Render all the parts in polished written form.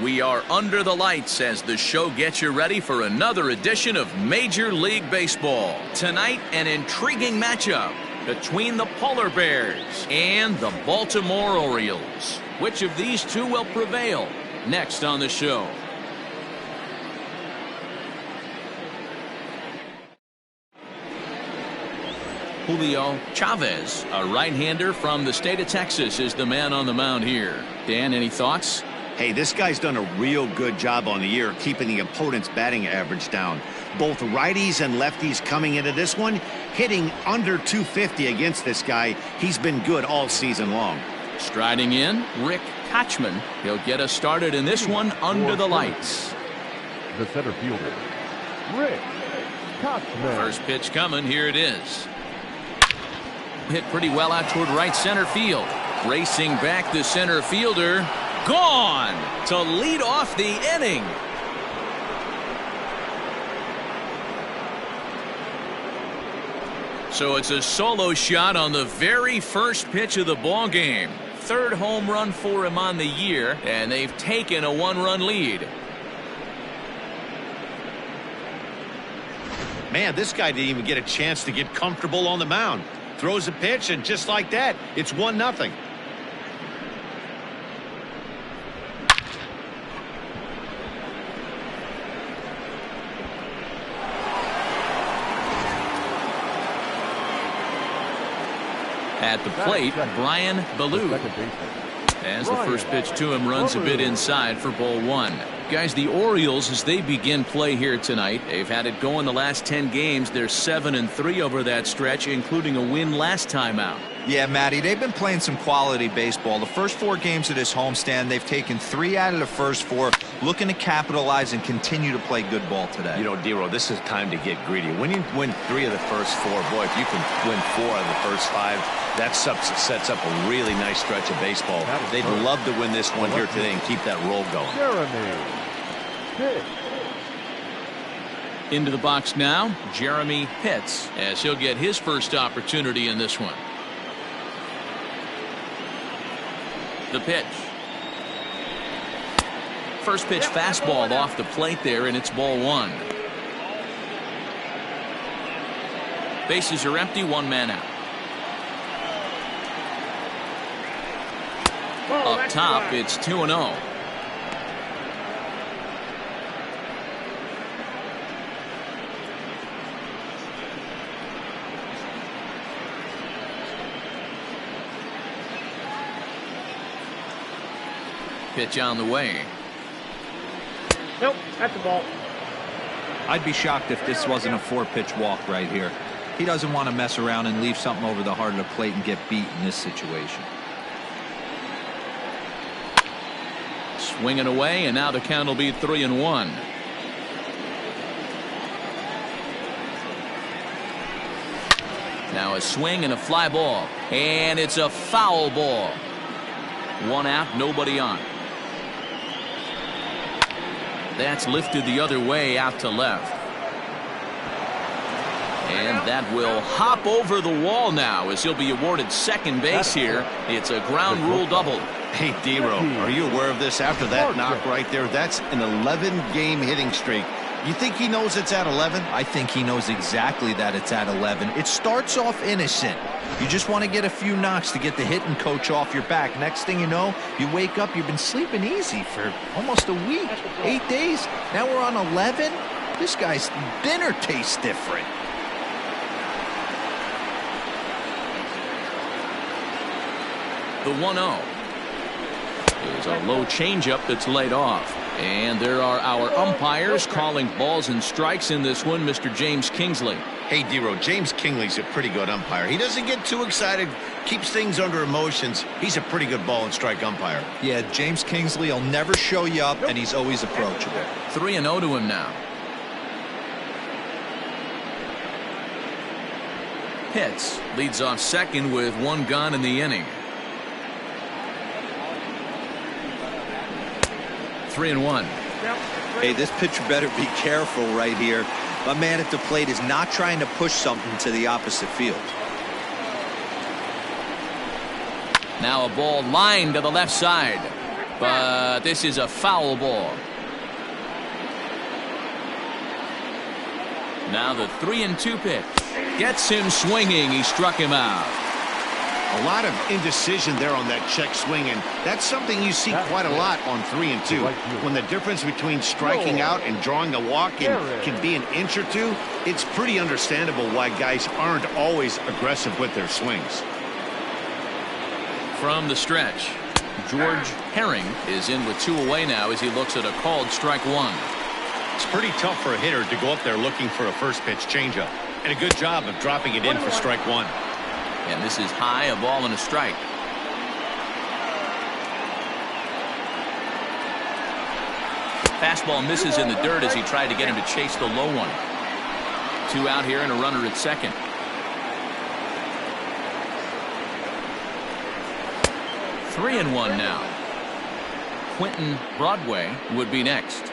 We are under the lights as the show gets you ready for another edition of Major League Baseball. Tonight, an intriguing matchup between the Polar Bears and the Baltimore Orioles. Which of these two will prevail? Next on the show. Julio Chavez, a right-hander from the state of Texas, is the man on the mound here. Dan, any thoughts? Hey, this guy's done a real good job on the year keeping the opponent's batting average down. Both righties and lefties coming into this one, hitting under 250 against this guy. He's been good all season long. Striding in, Rick Kochman. He'll get us started in this one under the lights. The center fielder, Rick Kochman. First pitch coming. Here it is. Hit pretty well out toward right center field. Racing back the center fielder. Gone to lead off the inning. So it's a solo shot on the very first pitch of the ball game. Third home run for him on the year, and they've taken a one-run lead. Man, this guy didn't even get a chance to get comfortable on the mound. Throws a pitch, and just like that, it's 1-0. At the plate, Brian Ballou. As the first pitch to him runs a bit inside for ball one. Guys, the Orioles, as they begin play here tonight, they've had it going the last 10 games. They're 7-3 over that stretch, including a win last time out. Yeah, Matty, they've been playing some quality baseball. The first 4 games of this homestand, they've taken 3 out of the first 4, looking to capitalize and continue to play good ball today. You know, Dero, this is time to get greedy. When you win 3 of the first 4, boy, if you can win 4 of the first 5, that sets up a really nice stretch of baseball. They'd love to win this one here today and keep that roll going. Jeremy Pitts. Into the box now, Jeremy Pitts, as he'll get his first opportunity in this one. The pitch. First pitch fastball off the plate there, and it's ball one. Bases are empty, 1 man out. Up top, it's 2-0. Pitch on the way. Nope, that's the ball. I'd be shocked if this wasn't a 4-pitch walk right here. He doesn't want to mess around and leave something over the heart of the plate and get beat in this situation. Swinging away, and now the count will be 3-1. Now a swing and a fly ball, and it's a foul ball. 1 out, nobody on. That's lifted the other way out to left. And that will hop over the wall now as he'll be awarded second base here. It's a ground rule double. Hey, Dero, are you aware of this? After that knock right there, that's an 11-game hitting streak. You think he knows it's at 11? I think he knows exactly that it's at 11. It starts off innocent. You just want to get a few knocks to get the hitting coach off your back. Next thing you know, you wake up, you've been sleeping easy for almost a week, 8 days. Now we're on 11. This guy's dinner tastes different. The 1-0. There's a low changeup that's laid off. And there are our umpires calling balls and strikes in this one, Mr. James Kingsley. Hey, Dero, James Kingsley's a pretty good umpire. He doesn't get too excited, keeps things under emotions. He's a pretty good ball and strike umpire. Yeah, James Kingsley will never show you up, and he's always approachable. 3-0 to him now. Pitts leads off second with 1 gone in the inning. 3-1. Hey, this pitcher better be careful right here. My man at the plate is not trying to push something to the opposite field. Now a ball lined to the left side. But this is a foul ball. Now the 3-2 pitch. Gets him swinging. He struck him out. A lot of indecision there on that check swing, and that's something you see quite a lot on 3-2. When the difference between striking out and drawing a walk can be an inch or two, it's pretty understandable why guys aren't always aggressive with their swings. From the stretch, George Herring is in with 2 away now as he looks at a called strike 1. It's pretty tough for a hitter to go up there looking for a first pitch changeup, and a good job of dropping it in for strike 1. And this is high, a ball and a strike. Fastball misses in the dirt as he tried to get him to chase the low one. 2 out here and a runner at second. Three and one now. Quentin Broadway would be next.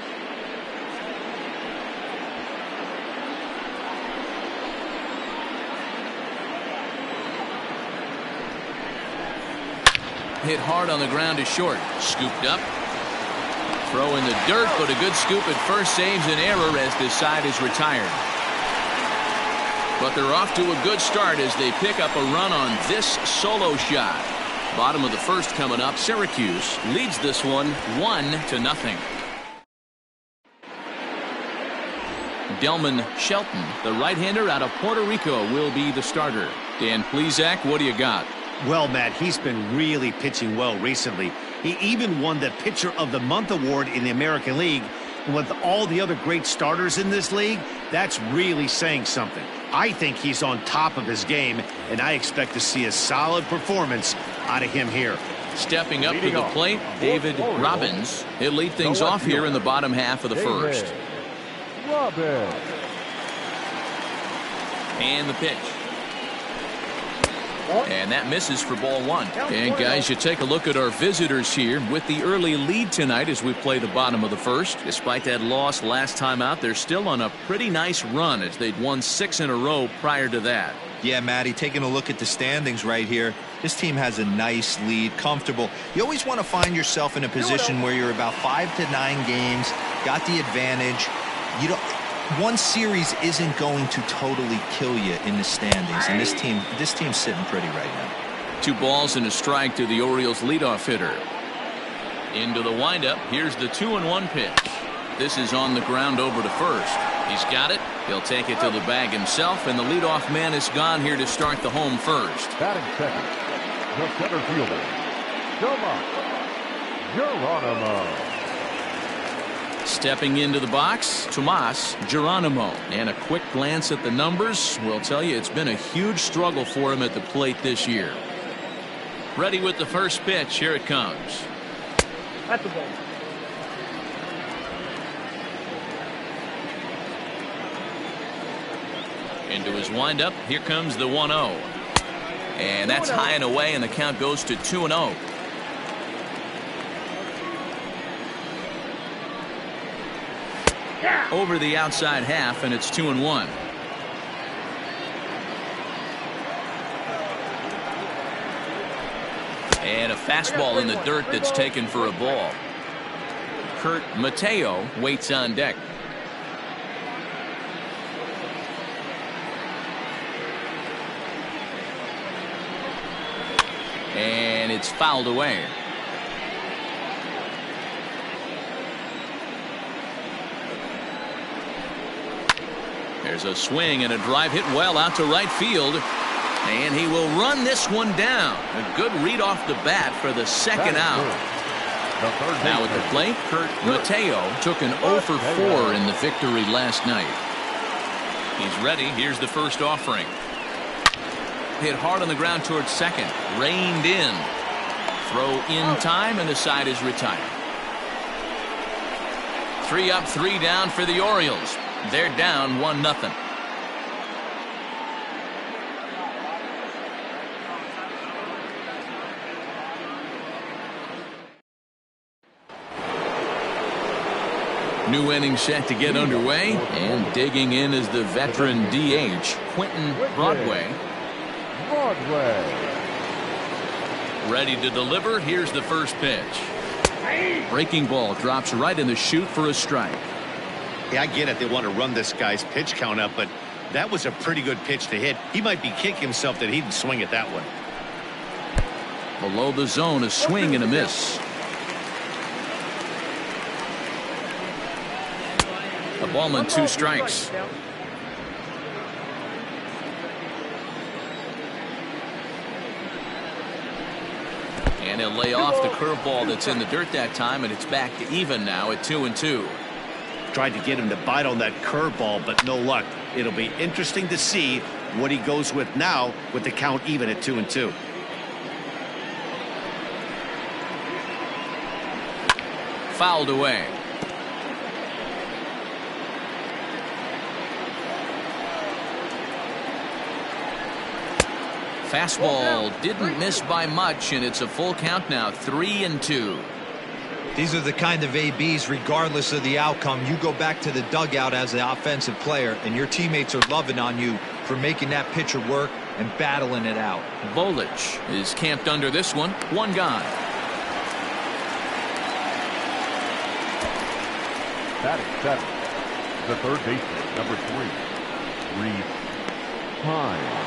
Hit hard on the ground to short. Scooped up. Throw in the dirt, but a good scoop at first saves an error as this side is retired. But they're off to a good start as they pick up a run on this solo shot. Bottom of the first coming up. Syracuse leads this one 1-0. Delman Shelton, the right-hander out of Puerto Rico, will be the starter. Dan Plesac, what do you got? Well, Matt, he's been really pitching well recently. He even won the Pitcher of the Month award in the American League. And with all the other great starters in this league, that's really saying something. I think he's on top of his game, and I expect to see a solid performance out of him here. Stepping up to the plate, David Robbins. He'll lead things off here in the bottom half of the first. And the pitch. And that misses for ball 1. And guys, you take a look at our visitors here with the early lead tonight as we play the bottom of the first. Despite that loss last time out, they're still on a pretty nice run as they'd won 6 in a row prior to that. Yeah, Matty, taking a look at the standings right here, this team has a nice lead, comfortable. You always want to find yourself in a position where you're about 5 to 9 games, got the advantage. You don't. One series isn't going to totally kill you in the standings, and this team's sitting pretty right now. 2 balls and a strike to the Orioles leadoff hitter. Into the windup. Here's the 2-1 pitch. This is on the ground over to first. He's got it. He'll take it to the bag himself, and the leadoff man is gone here to start the home first. Batting second, the center fielder, Geronimo. Stepping into the box, Tomas Geronimo. And a quick glance at the numbers will tell you it's been a huge struggle for him at the plate this year. Ready with the first pitch. Here it comes. That's the ball. Into his windup. Here comes the 1-0. And that's high and away, and the count goes to 2-0. Over the outside half, and it's 2-1. And a fastball in the dirt that's taken for a ball. Kurt Mateo waits on deck. And it's fouled away. There's a swing and a drive hit well out to right field. And he will run this one down. A good read off the bat for the second out. Now at the plate, Kurt Mateo took an 0 for 4 in the victory last night. He's ready. Here's the first offering. Hit hard on the ground towards second. Reined in. Throw in time, and the side is retired. 3 up, 3 down for the Orioles. They're down 1-0. New inning set to get underway, and digging in is the veteran DH, Quentin Broadway. Ready to deliver. Here's the first pitch. Breaking ball drops right in the chute for a strike. Yeah, I get it. They want to run this guy's pitch count up, but that was a pretty good pitch to hit. He might be kicking himself that he didn't swing at that one. Below the zone, a swing and a miss. A ball and 2 strikes. And he'll lay off the curveball that's in the dirt that time, and it's back to even now at 2-2. Tried to get him to bite on that curveball, but no luck. It'll be interesting to see what he goes with now with the count even at 2-2. Fouled away. Fastball didn't miss by much, and it's a full count now, 3-2. These are the kind of ABs, regardless of the outcome, you go back to the dugout as the offensive player, and your teammates are loving on you for making that pitcher work and battling it out. Bolich is camped under this one. 1 gone. Batting 7, the third baseman, number 3, Reese Hines.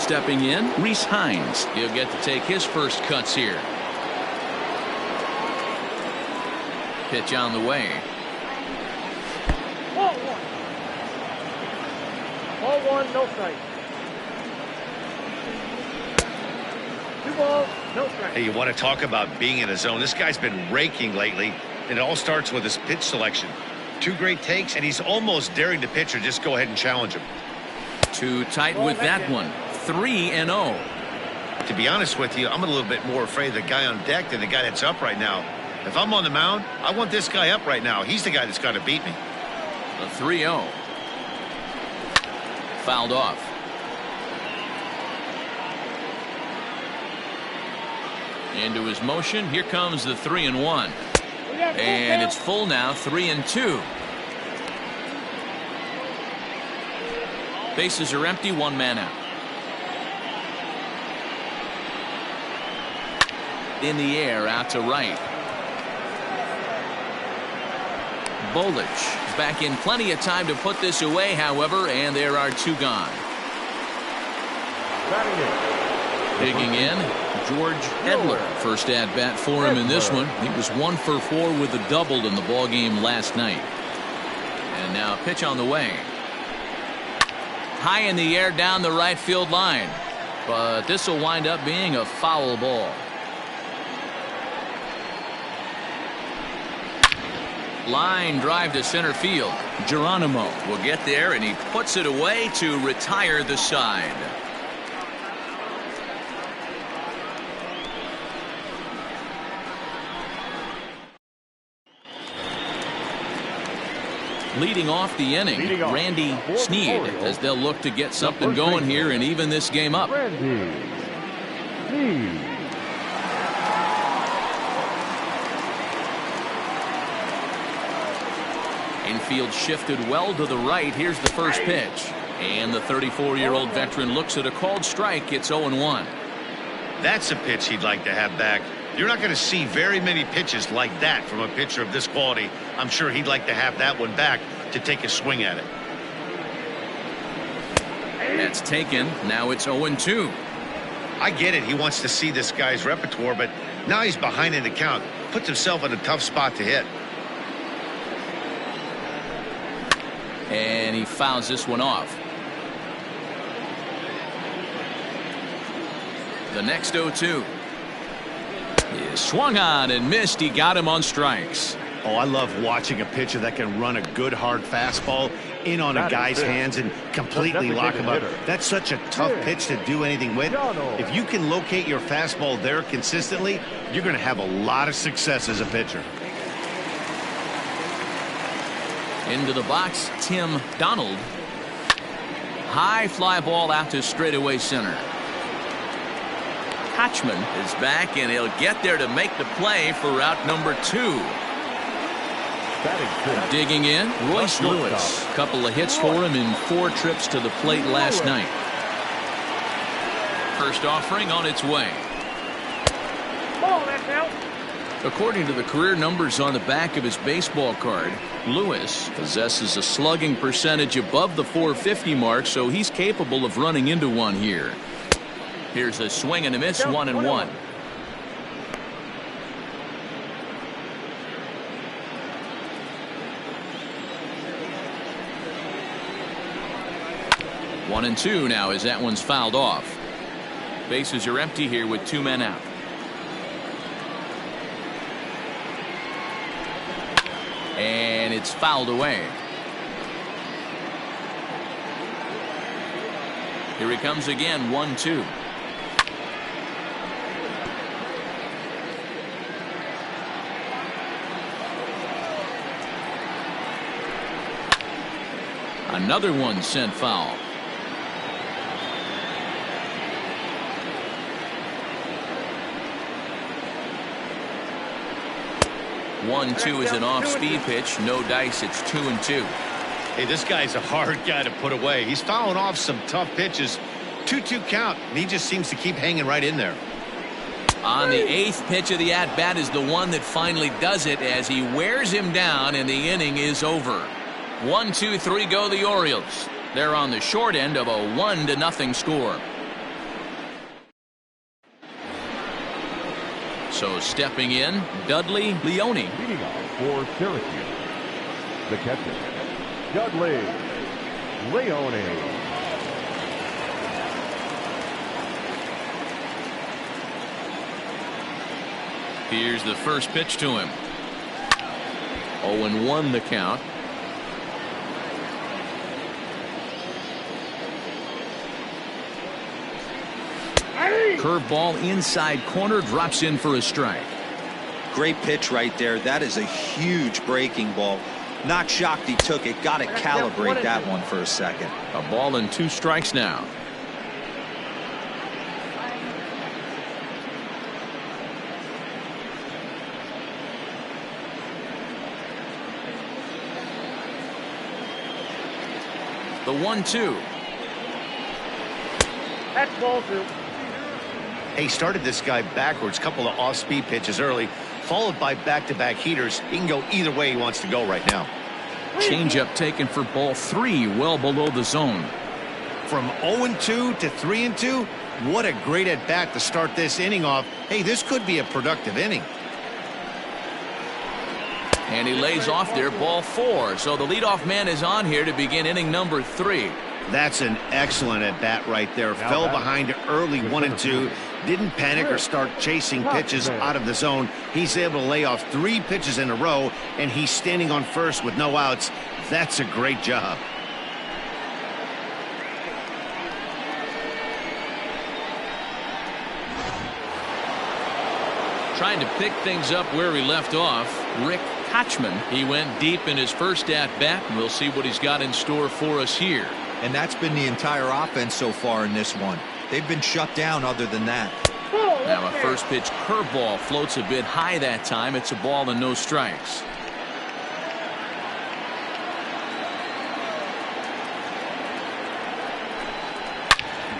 Stepping in, Reese Hines. He'll get to take his first cuts here. Pitch on the way. Ball 1, no strike. 2 balls, no strike. Hey, you want to talk about being in a zone? This guy's been raking lately, and it all starts with his pitch selection. 2 great takes, and he's almost daring the pitcher just go ahead and challenge him. Too tight with that one. 3-0. To be honest with you, I'm a little bit more afraid of the guy on deck than the guy that's up right now. If I'm on the mound, I want this guy up right now. He's the guy that's got to beat me. A 3-0. Fouled off. Into his motion. Here comes the 3-1. And it's full now, 3-2. Bases are empty, 1 man out. In the air, out to right. Bolich back in plenty of time to put this away, however, and there are 2 gone. Digging in, George Edler. First at bat for him in this one. He was 1 for 4 with a double in the ball game last night. And now pitch on the way. High in the air down the right field line. But this will wind up being a foul ball. Line drive to center field. Geronimo will get there, and he puts it away to retire the side. Leading off the inning, Randy Sneed, as they'll look to get something going here and even this game up. Randy Sneed. Infield shifted well to the right. Here's the first pitch. And the 34-year-old veteran looks at a called strike. It's 0-1. That's a pitch he'd like to have back. You're not going to see very many pitches like that from a pitcher of this quality. I'm sure he'd like to have that one back to take a swing at it. That's taken. Now it's 0-2. I get it. He wants to see this guy's repertoire, but now he's behind in the count. Puts himself in a tough spot to hit. And he fouls this one off. The next 0-2. He swung on and missed. He got him on strikes. Oh, I love watching a pitcher that can run a good hard fastball in on a guy's hands and completely lock him up. That's such a tough pitch to do anything with. If you can locate your fastball there consistently, you're going to have a lot of success as a pitcher. Into the box, Tim Donald. High fly ball out to straightaway center. Hatchman is back, and he'll get there to make the play for out number 2. Digging in, Royce Lewis. Couple of hits for him in 4 trips to the plate last night. First offering on its way. Ball, that's out. According to the career numbers on the back of his baseball card, Lewis possesses a slugging percentage above the .450 mark, so he's capable of running into one here. Here's a swing and a miss, 1-1. One and two now as that one's fouled off. Bases are empty here with 2 men out. And it's fouled away. Here he comes again, 1-2. Another one sent foul. One-two is an off-speed pitch. No dice. It's 2-2. Hey, this guy's a hard guy to put away. He's fouling off some tough pitches. 2-2 count, and he just seems to keep hanging right in there. On the 8th pitch of the at-bat is the one that finally does it as he wears him down, and the inning is over. 1-2-3 go the Orioles. They're on the short end of a 1-0 score. So stepping in, Dudley Leone. Leading off for Syracuse, the catcher, Dudley Leone. Here's the first pitch to him. 0-1 the count. Curveball inside corner, drops in for a strike. Great pitch right there. That is a huge breaking ball. Not shocked he took it. Got to calibrate that one for a second. A ball and 2 strikes now. The 1-2. That's ball 2. He started this guy backwards, couple of off-speed pitches early, followed by back-to-back heaters. He can go either way he wants to go right now. Changeup taken for ball 3, well below the zone. From 0-2 to 3-2, what a great at-bat to start this inning off. Hey, this could be a productive inning. And he lays off there, ball 4. So the leadoff man is on here to begin inning number 3. That's an excellent at-bat right there. Fell behind early 1-2. Didn't panic or start chasing pitches out of the zone. He's able to lay off 3 pitches in a row, and he's standing on first with no outs. That's a great job. Trying to pick things up where he left off, Rick Kochman. He went deep in his first at-bat, and we'll see what he's got in store for us here. And that's been the entire offense so far in this one. They've been shut down other than that. Now a first pitch curveball floats a bit high that time. It's a ball and no strikes.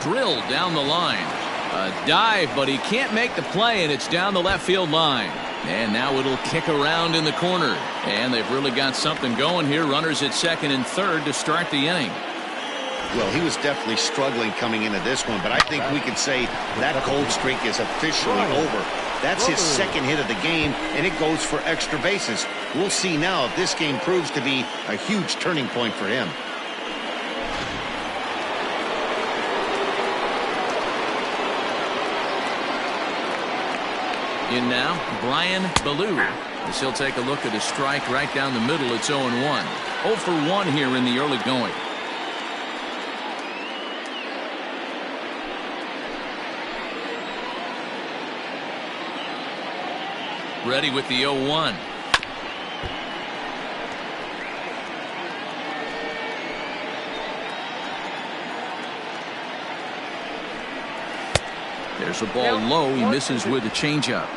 Drilled down the line. A dive, but he can't make the play, and it's down the left field line. And now it'll kick around in the corner. And they've really got something going here. Runners at second and third to start the inning. Well, he was definitely struggling coming into this one, but I think we can say that cold streak is officially over. That's his second hit of the game, and it goes for extra bases. We'll see now if this game proves to be a huge turning point for him. In now, Brian Ballou. As he'll take a look at a strike right down the middle. It's 0-1. 0 for 1 here in the early going. Ready with the 0-1. There's a ball low. He misses with a changeup.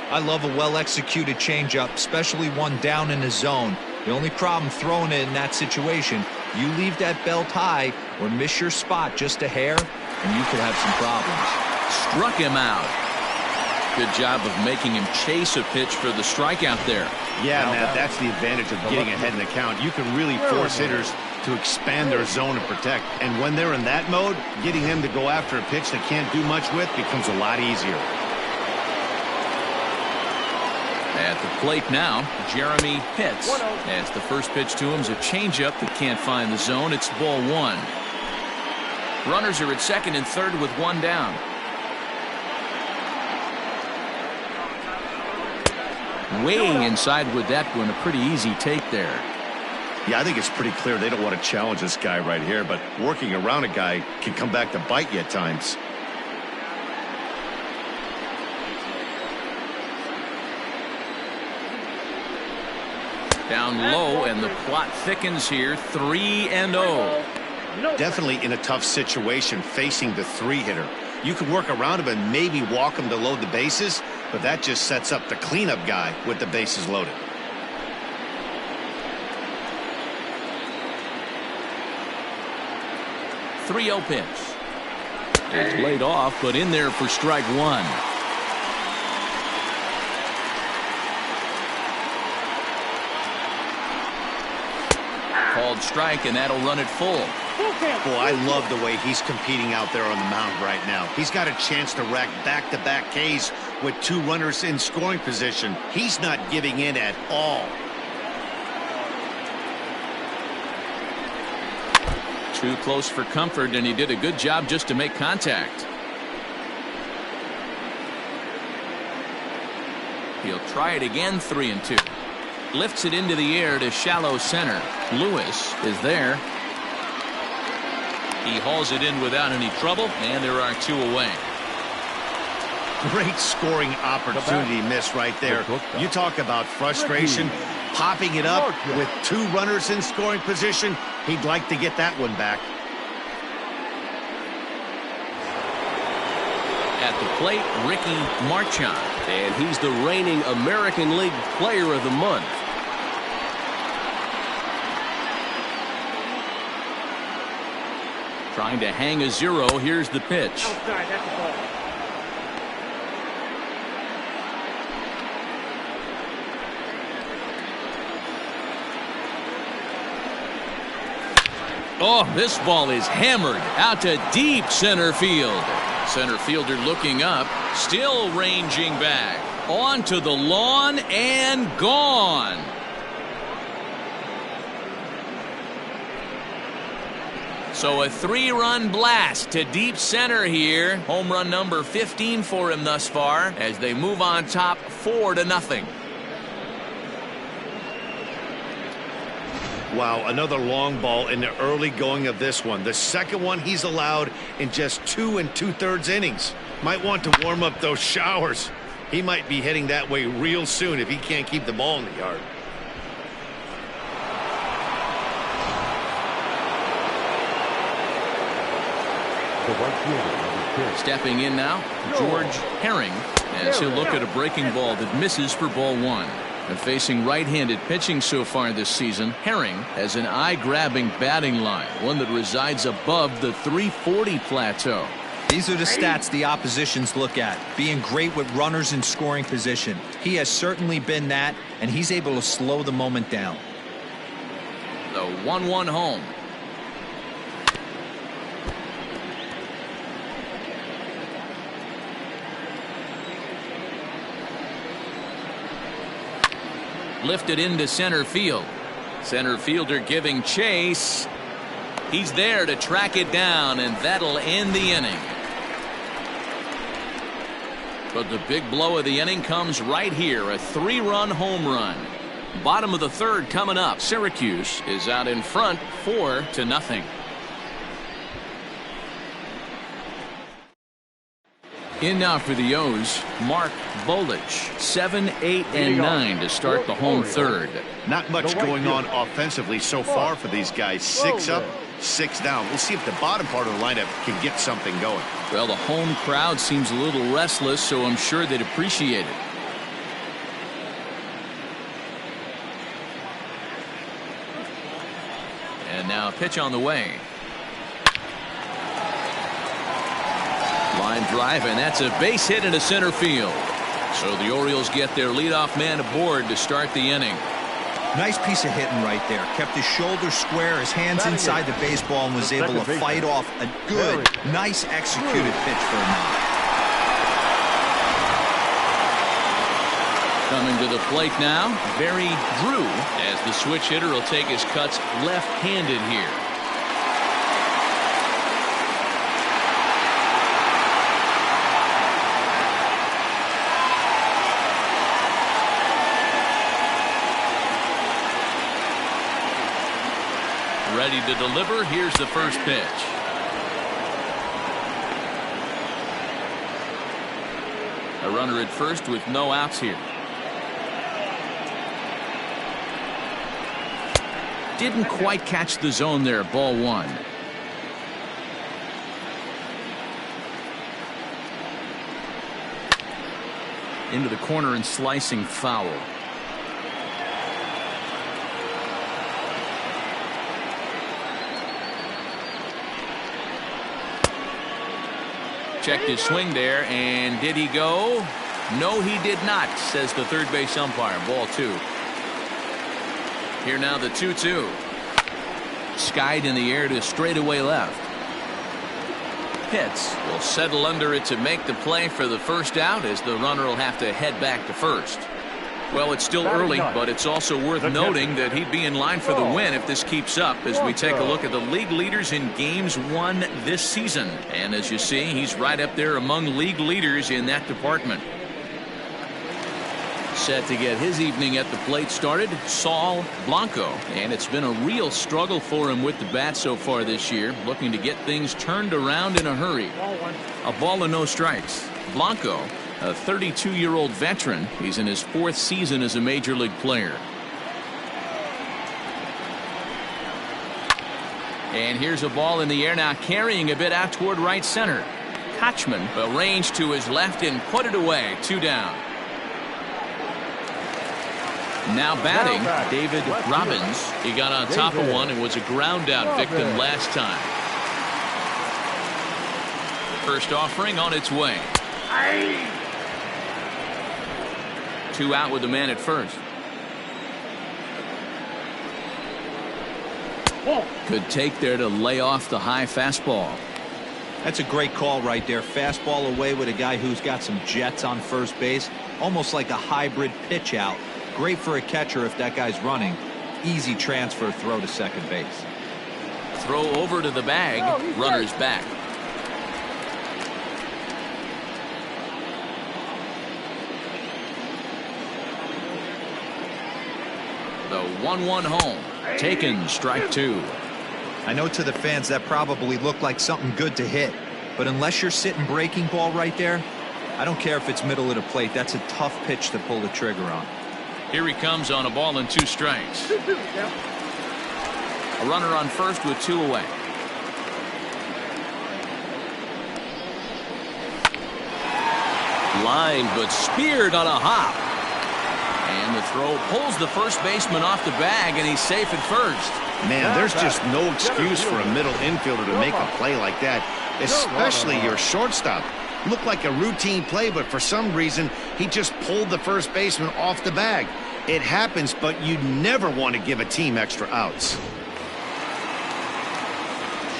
I love a well-executed changeup, especially one down in the zone. The only problem throwing it in that situation, you leave that belt high or miss your spot just a hair, and you could have some problems. Struck him out. Good job of making him chase a pitch for the strikeout there. Yeah, Matt, that's the advantage of getting ahead in the count. You can really force hitters to expand their zone and protect. And when they're in that mode, getting them to go after a pitch they can't do much with becomes a lot easier. At the plate now, Jeremy Pitts. As the first pitch to him is a changeup that can't find the zone. It's ball one. Runners are at second and third with one down. Way inside with that one. A pretty easy take there. Yeah, I think it's pretty clear they don't want to challenge this guy right here, but working around a guy can come back to bite you at times. Down low, and the plot thickens here. 3-0. Definitely in a tough situation facing the three-hitter. You can work around him and maybe walk him to load the bases, but that just sets up the cleanup guy with the bases loaded. .30 pitch. It's laid off, but in there for strike one. Called strike, and that'll run it full. Boy, I love the way he's competing out there on the mound right now. He's got a chance to rack back-to-back Ks with two runners in scoring position. He's not giving in at all. Too close for comfort, and he did a good job just to make contact. He'll try it again. 3-2. Lifts it into the air to shallow center. Lewis is there. He hauls it in without any trouble, and there are two away. Great scoring opportunity miss right there. You talk about frustration, popping it up with two runners in scoring position. He'd like to get that one back. At the plate, Ricky Marchand, and he's the reigning American League Player of the Month. Trying to hang a zero. Here's the pitch. Outside, that's a ball. Oh, this ball is hammered out to deep center field. Center fielder looking up, still ranging back. Onto the lawn and gone. So a 3-run blast to deep center here. Home run number 15 for him thus far as they move on top 4-0. Wow, another long ball in the early going of this one. The second one he's allowed in just 2 2/3 innings. Might want to warm up those showers. He might be heading that way real soon if he can't keep the ball in the yard. Stepping in now, George Herring, as he'll look at a breaking ball that misses for ball one. And facing right-handed pitching so far this season, Herring has an eye-grabbing batting line, one that resides above the 340 plateau. These are the stats the oppositions look at. Being great with runners in scoring position. He has certainly been that, and he's able to slow the moment down. The 1-1 home. Lifted into center field. Center fielder giving chase. He's there to track it down, and that'll end the inning. But the big blow of the inning comes right here, a 3-run home run. Bottom of the third coming up. Syracuse is out in front 4-0. In now for the O's, Mark Bolich. 7, 8, and 9 to start the home third. Not much going on offensively so far for these guys. 6 up, 6 down. We'll see if the bottom part of the lineup can get something going. Well, the home crowd seems a little restless, so I'm sure they'd appreciate it. And now a pitch on the way. Line drive, and that's a base hit into center field. So the Orioles get their leadoff man aboard to start the inning. Nice piece of hitting right there. Kept his shoulders square, his hands inside the baseball, and was able to fight off a good, nice executed pitch for a knock. Coming to the plate now, Barry Drew, as the switch hitter will take his cuts left-handed here. Ready to deliver. Here's the first pitch. A runner at first with no outs here. Didn't quite catch the zone there. Ball one. Into the corner and slicing foul. Checked his swing there, and did he go? No, he did not, says the third base umpire. Ball two. Here now the 2-2. Skied in the air to straightaway left. Pitts will settle under it to make the play for the first out, as the runner will have to head back to first. Well, it's still early, but it's also worth noting that he'd be in line for the win if this keeps up, as we take a look at the league leaders in games won this season. And as you see, he's right up there among league leaders in that department. Set to get his evening at the plate started, Saul Blanco. And it's been a real struggle for him with the bat so far this year, looking to get things turned around in a hurry. A ball and no strikes. Blanco, a 32-year-old veteran. He's in his fourth season as a major league player. And here's a ball in the air now, carrying a bit out toward right center. Kochman arranged to his left and put it away. 2 down. Now batting, David Robbins. He got on top of one and was a ground out victim last time. First offering on its way. 2 out with the man at first. Good take there to lay off the high fastball. That's a great call right there. Fastball away with a guy who's got some jets on first base. Almost like a hybrid pitch out. Great for a catcher if that guy's running. Easy transfer throw to second base. Throw over to the bag. Runner's back. The 1-1 home. Taken, strike 2. I know to the fans that probably looked like something good to hit, but unless you're sitting breaking ball right there, I don't care if it's middle of the plate. That's a tough pitch to pull the trigger on. Here he comes on a ball and 2 strikes. A runner on first with 2 away. Line, but speared on a hop. And the throw pulls the first baseman off the bag, and he's safe at first. Man, there's just no excuse for a middle infielder to make a play like that, especially your shortstop. Looked like a routine play, but for some reason, he just pulled the first baseman off the bag. It happens, but you never want to give a team extra outs.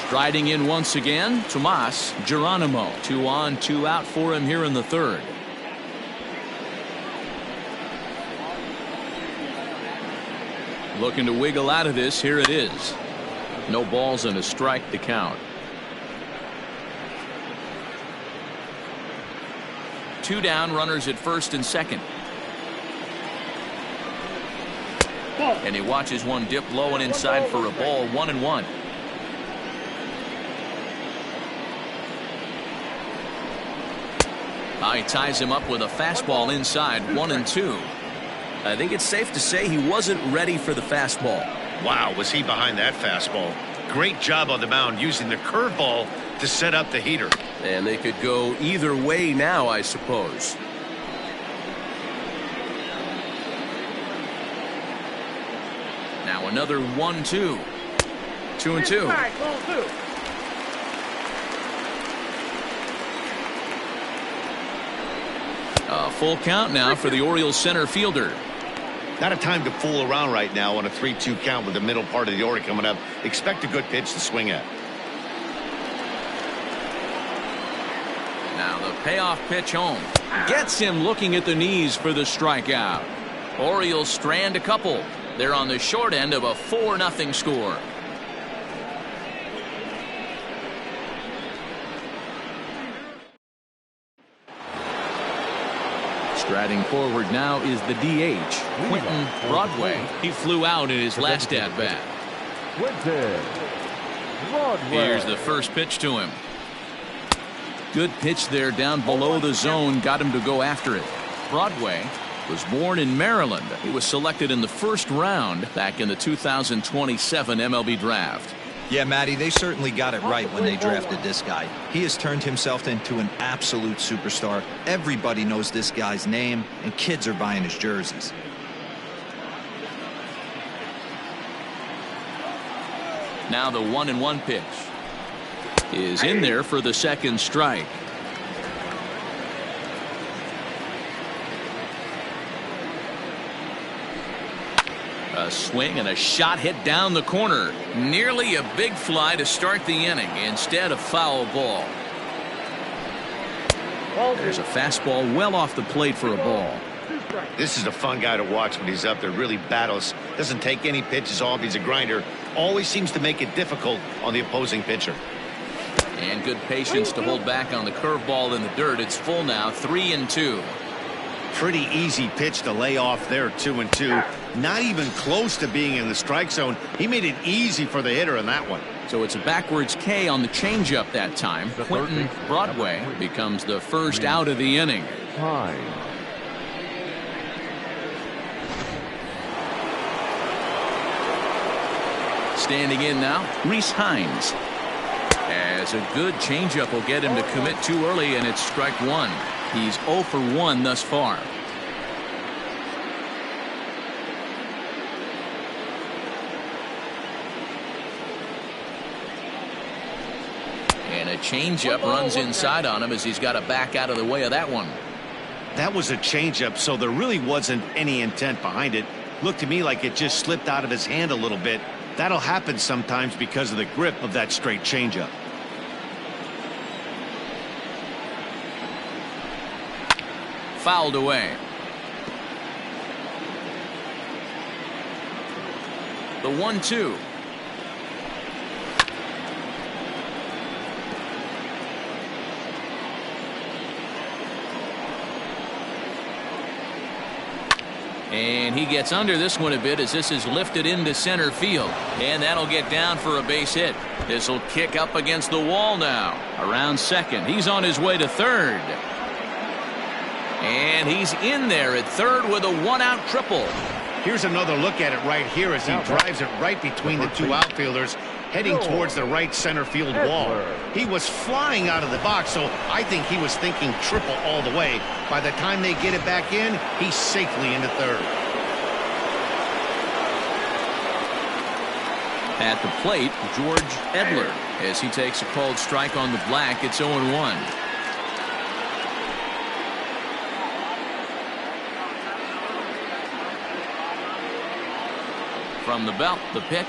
Striding in once again, Tomas Geronimo. 2 on, 2 out for him here in the third. Looking to wiggle out of this. Here it is. No balls and a strike to count. 2 down, runners at first and second. And he watches one dip low and inside for a ball. 1-1. He ties him up with a fastball inside. 1-2. I think it's safe to say he wasn't ready for the fastball. Wow, was he behind that fastball? Great job on the mound using the curveball to set up the heater. And they could go either way now, I suppose. Now another 1-2. 2-2. A full count now for the Orioles center fielder. Not a time to fool around right now on a 3-2 count with the middle part of the order coming up. Expect a good pitch to swing at. Now the payoff pitch home. Gets him looking at the knees for the strikeout. Orioles strand a couple. They're on the short end of a 4-0 score. Striding forward now is the DH, Quentin Broadway. He flew out in his last at-bat. Here's the first pitch to him. Good pitch there down below the zone. Got him to go after it. Broadway was born in Maryland. He was selected in the first round back in the 2027 MLB draft. Yeah, Matty, they certainly got it right when they drafted this guy. He has turned himself into an absolute superstar. Everybody knows this guy's name, and kids are buying his jerseys. Now the 1-1 pitch is in there for the second strike. A swing and a shot hit down the corner. Nearly a big fly to start the inning. Instead, a foul ball. There's a fastball well off the plate for a ball. This is a fun guy to watch when he's up there. Really battles. Doesn't take any pitches off. He's a grinder. Always seems to make it difficult on the opposing pitcher. And good patience to hold back on the curveball in the dirt. It's full now, 3-2. Pretty easy pitch to lay off there, 2-2. Not even close to being in the strike zone. He made it easy for the hitter in that one. So it's a backwards K on the changeup that time. Quentin Broadway becomes the first out of the inning. Standing in now, Reese Hines. As a good changeup will get him to commit too early, and it's strike one. He's 0 for 1 thus far. And a changeup runs inside on him as he's got to back out of the way of that one. That was a changeup, so there really wasn't any intent behind it. Looked to me like it just slipped out of his hand a little bit. That'll happen sometimes because of the grip of that straight changeup. Fouled away. The 1-2. And he gets under this one a bit as this is lifted into center field. And that'll get down for a base hit. This will kick up against the wall now. Around second. He's on his way to third. And he's in there at third with a 1-out triple. Here's another look at it right here as he drives it right between the two outfielders, heading towards the right center field wall. He was flying out of the box, so I think he was thinking triple all the way. By the time they get it back in, he's safely into third. At the plate, George Edler, as he takes a called strike on the black. It's 0-1. From the belt, the pitch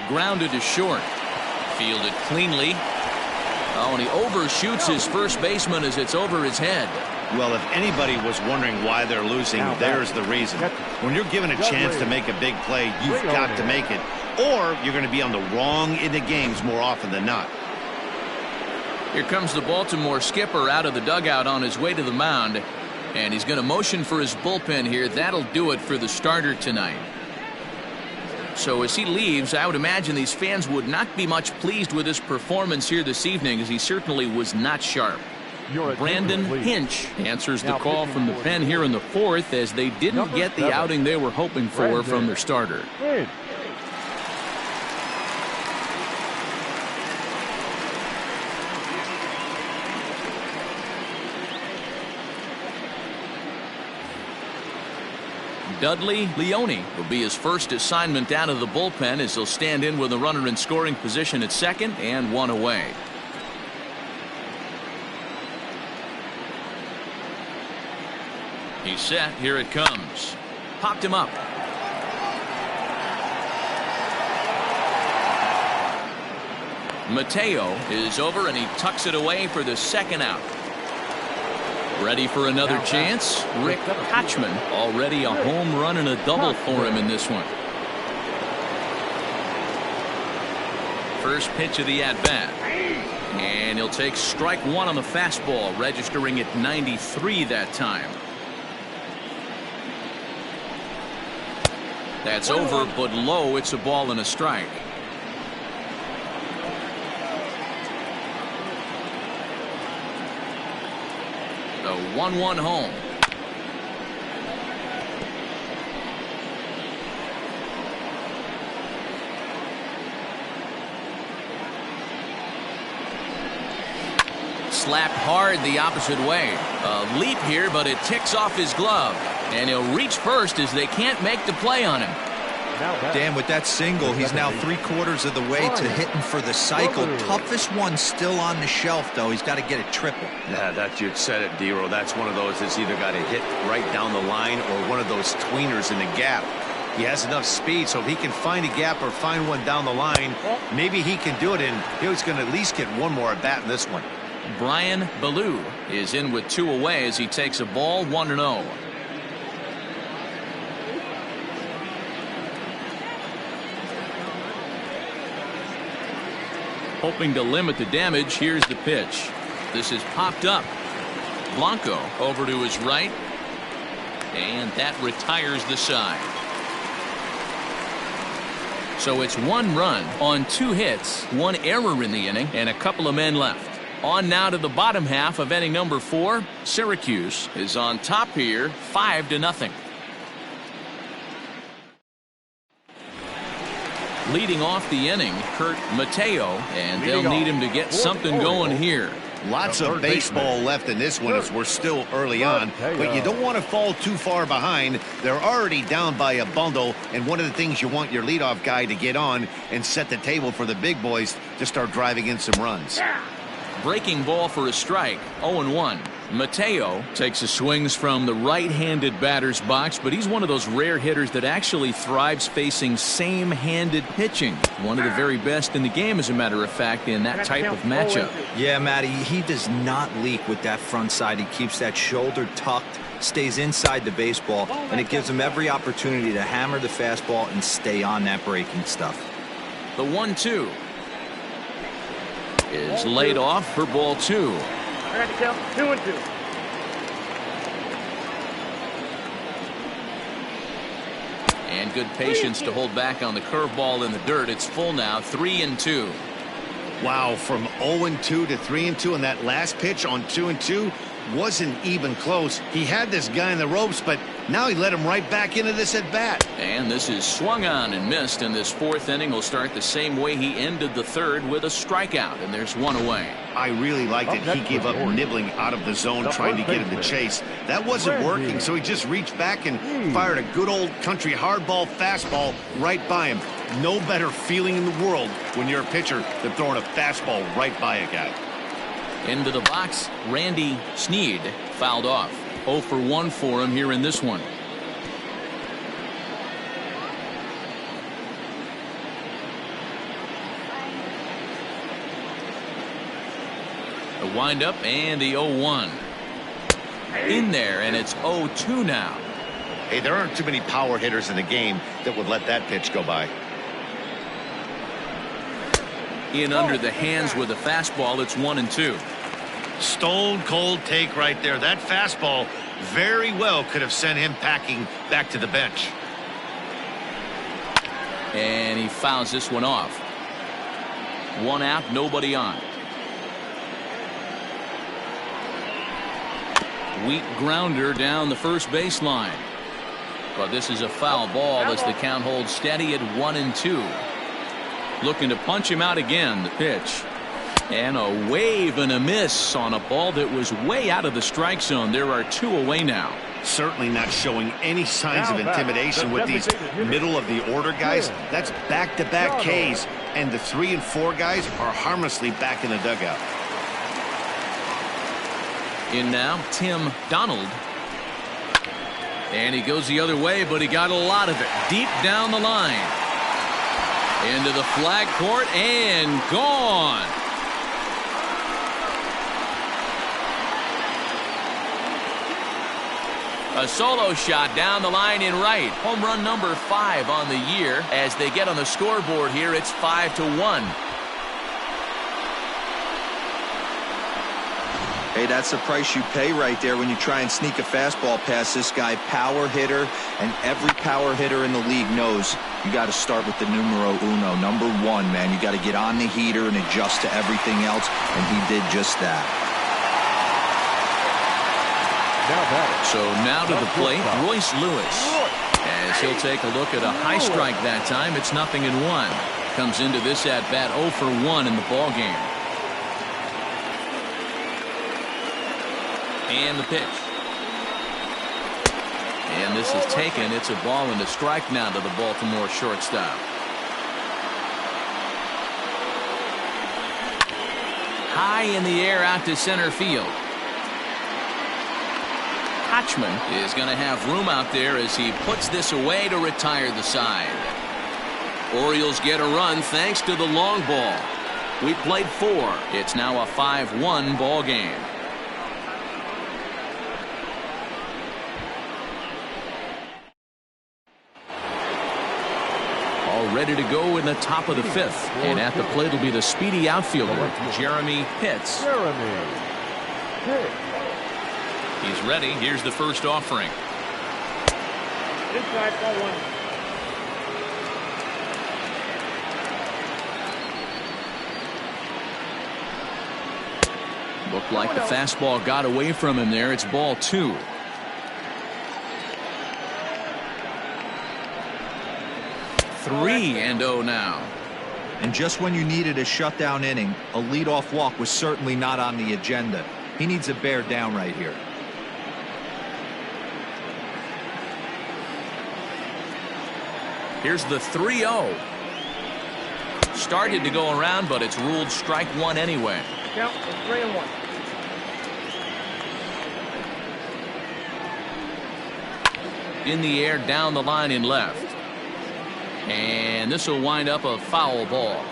grounded to short. Fielded cleanly. Oh, and he overshoots his first baseman as it's over his head. Well, if anybody was wondering why they're losing, there's the reason. When you're given a chance to make a big play, you've got to make it, or you're going to be on the wrong end of games more often than not. Here comes the Baltimore skipper out of the dugout on his way to the mound, and he's going to motion for his bullpen here. That'll do it for the starter tonight. So as he leaves, I would imagine these fans would not be much pleased with his performance here this evening, as he certainly was not sharp. Brandon Hinch answers the call from the pen here in the fourth, as they didn't get the outing they were hoping for from their starter. Dudley Leone will be his first assignment out of the bullpen, as he'll stand in with a runner in scoring position at second and one away. He's set. Here it comes. Popped him up. Mateo is over, and he tucks it away for the second out. Ready for another chance. Rick Kochman, already a home run and a double for him in this one. First pitch of the at-bat. And he'll take strike one on the fastball, registering at 93 that time. That's over, but low. It's a ball and a strike. The 1-1 home. Slapped hard the opposite way. A leap here, but it ticks off his glove. And he'll reach first as they can't make the play on him. Dan, with that single, he's now 3/4 of the way to hitting for the cycle. Toughest one still on the shelf, though. He's got to get a triple. Yeah, that you said it, D-Row. That's one of those that's either got to hit right down the line or one of those tweeners in the gap. He has enough speed, so if he can find a gap or find one down the line, maybe he can do it, and he's going to at least get one more at bat in this one. Brian Ballou is in with 2 away as he takes a ball 1-0. Hoping to limit the damage, here's the pitch. This is popped up. Blanco over to his right. And that retires the side. So it's 1 run on 2 hits, 1 error in the inning, and a couple of men left. On now to the bottom half of inning number 4. Syracuse is on top here, 5-0. Leading off the inning, Kurt Mateo, and they'll need him to get something going here. Lots of baseball left in this one as we're still early on, but you don't want to fall too far behind. They're already down by a bundle, and one of the things you want your leadoff guy to get on and set the table for the big boys to start driving in some runs. Breaking ball for a strike, 0-1. Mateo takes his swings from the right-handed batter's box, but he's one of those rare hitters that actually thrives facing same-handed pitching. One of the very best in the game, as a matter of fact, in that type of matchup. Yeah, Matty, he does not leak with that front side. He keeps that shoulder tucked, stays inside the baseball, and it gives him every opportunity to hammer the fastball and stay on that breaking stuff. The 1-2 is laid off for ball 2. I got to count 2-2. And good patience to hold back on the curveball in the dirt. It's full now, 3-2. Wow, from 0-2 to 3-2, and that last pitch on 2-2 wasn't even close. He had this guy in the ropes, but now he let him right back into this at bat. And this is swung on and missed, and this 4th inning will start the same way he ended the 3rd, with a strikeout, and there's 1 away. I really liked it. He gave up nibbling out of the zone, trying to get him to chase. That wasn't working, so he just reached back and fired a good old country hardball fastball right by him. No better feeling in the world when you're a pitcher than throwing a fastball right by a guy. Into the box, Randy Sneed fouled off. 0 for 1 for him here in this one. The windup and the 0-1. In there, and it's 0-2 now. Hey, there aren't too many power hitters in the game that would let that pitch go by. In under the hands with a fastball, it's 1-2. Stone cold take right there. That fastball very well could have sent him packing back to the bench. And he fouls this one off. 1 out, nobody on. Weak grounder down the first baseline. But this is a foul ball as the count holds steady at 1-2. Looking to punch him out again, the pitch. And a wave and a miss on a ball that was way out of the strike zone. There are 2 away now. Certainly not showing any signs of intimidation with these middle of the order guys. That's back-to-back Ks, and the 3 and 4 guys are harmlessly back in the dugout. In now, Tim Donald. And he goes the other way, but he got a lot of it deep down the line. Into the flag court and gone. A solo shot down the line in right. Home run number 5 on the year. As they get on the scoreboard here, it's 5-1. Hey, that's the price you pay right there when you try and sneak a fastball past this guy. Power hitter, and every power hitter in the league knows you got to start with the numero uno, number 1, man. You got to get on the heater and adjust to everything else, and he did just that. So now to the plate, Royce Lewis. As he'll take a look at a high strike that time, it's 0-1. Comes into this at bat 0 for 1 in the ball game. And the pitch. And this is taken. It's a ball and a strike now to the Baltimore shortstop. High in the air out to center field. Hatchman is going to have room out there as he puts this away to retire the side. Orioles get a run thanks to the long ball. We played 4. It's now a 5-1 ball game. All ready to go in the top of the 5th. And at the plate will be the speedy outfielder, Jeremy Pitts. He's ready. Here's the first offering. Inside, ball 1. Looked like the fastball got away from him there. It's ball 2. Three and 0 now. And just when you needed a shutdown inning, a leadoff walk was certainly not on the agenda. He needs to bear down right here. Here's the 3-0. Started to go around, but it's ruled strike 1 anyway. Count is 3-1. In the air, down the line in left. And this will wind up a foul ball.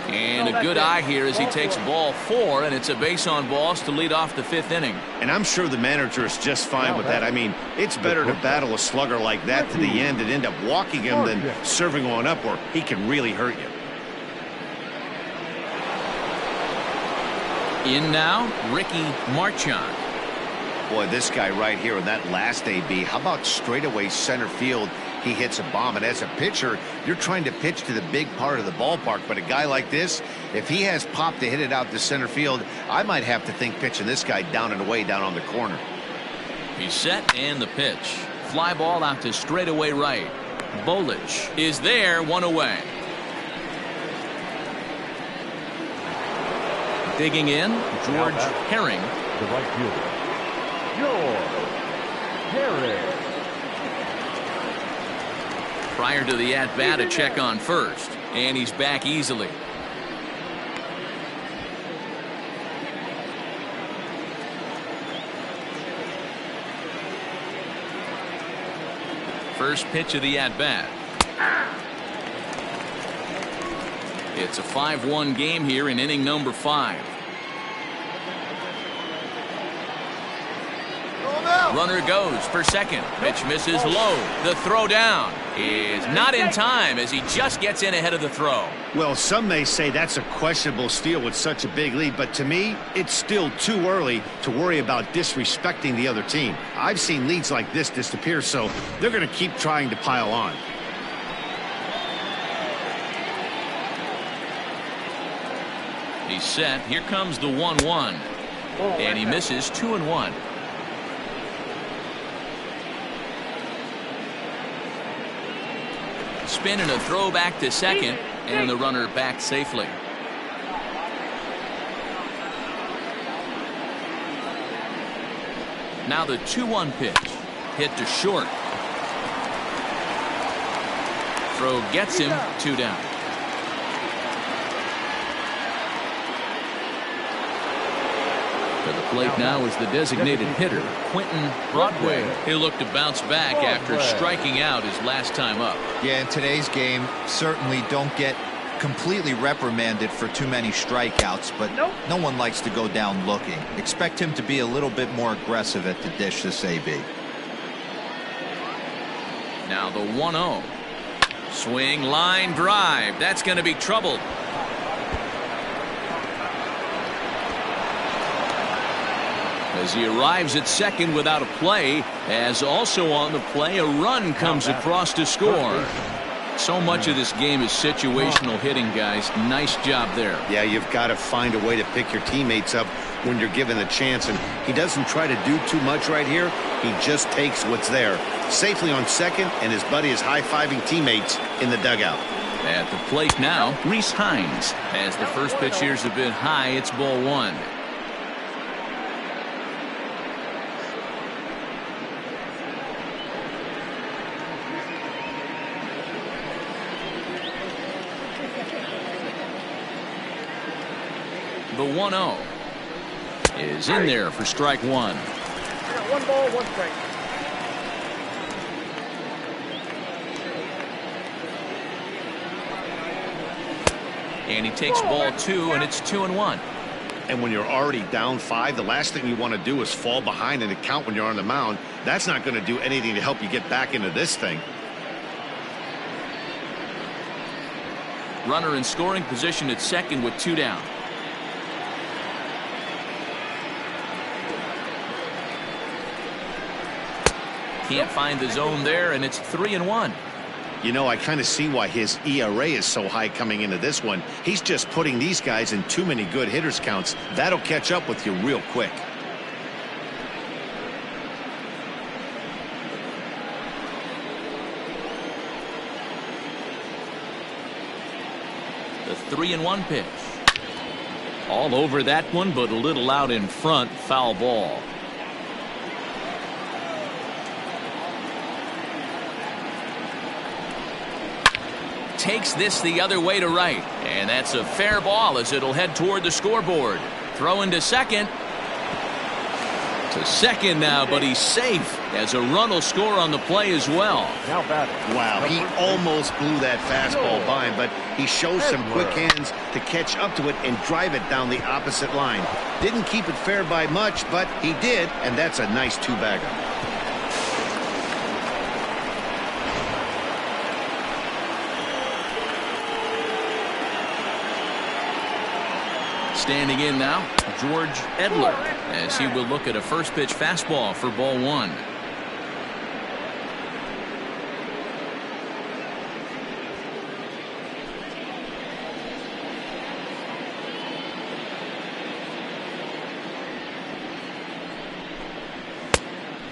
And a good eye here as he takes ball 4, and it's a base on balls to lead off the 5th inning. And I'm sure the manager is just fine with that. I mean, it's better to battle a slugger like that to the end and end up walking him than serving one up where he can really hurt you. In now, Ricky Marchand. Boy, this guy right here in that last AB, how about straightaway center field? He hits a bomb, and as a pitcher, you're trying to pitch to the big part of the ballpark, but a guy like this, if he has pop to hit it out to center field, I might have to think pitching this guy down and away down on the corner. He's set, and the pitch. Fly ball out to straightaway right. Bolich is there, 1 away. Digging in, George Herring. The right fielder, George Herring. Prior to the at-bat, a check on first, and he's back easily. First pitch of the at-bat. It's a 5-1 game here in inning number 5. Runner goes for second. Pitch misses low. The throw down is not in time as he just gets in ahead of the throw. Well, some may say that's a questionable steal with such a big lead, but to me, it's still too early to worry about disrespecting the other team. I've seen leads like this disappear, so they're going to keep trying to pile on. He's set. Here comes the 1-1. And he misses 2-1. Spin and a throw back to second, and the runner back safely. Now the 2-1 pitch. Hit to short. Throw gets him, 2 down. To the plate now is the designated hitter, Quentin Broadway. He'll look to bounce back after striking out his last time up. Yeah, in today's game, certainly don't get completely reprimanded for too many strikeouts, but no one likes to go down looking. Expect him to be a little bit more aggressive at the dish this AB. Now the 1-0. Swing, line drive. That's going to be trouble. As he arrives at second without a play, as also on the play, a run comes across to score. So much of this game is situational hitting, guys. Nice job there. Yeah, you've got to find a way to pick your teammates up when you're given the chance, and he doesn't try to do too much right here. He just takes what's there. Safely on second, and his buddy is high-fiving teammates in the dugout. At the plate now, Reese Hines. As the first pitch here's a bit high, it's ball one. The 1-0 is in there for strike one. One ball, one strike. And he takes ball two, and it's 2-1. And when you're already down 5, the last thing you want to do is fall behind in the count when you're on the mound. That's not going to do anything to help you get back into this thing. Runner in scoring position at second with 2 down. Can't find the zone there, and it's 3-1. You know, I kind of see why his ERA is so high coming into this one. He's just putting these guys in too many good hitters counts. That'll catch up with you real quick. The 3-1 pitch. All over that one, but a little out in front. Foul ball. Takes this the other way to right, and that's a fair ball as it'll head toward the scoreboard. Throw into second. To second now, but he's safe as a run will score on the play as well. Now batting. Wow, he almost blew that fastball by him, but he shows some quick hands to catch up to it and drive it down the opposite line. Didn't keep it fair by much, but he did, and that's a nice 2-bagger. Standing in now, George Edler, as he will look at a first pitch fastball for ball one.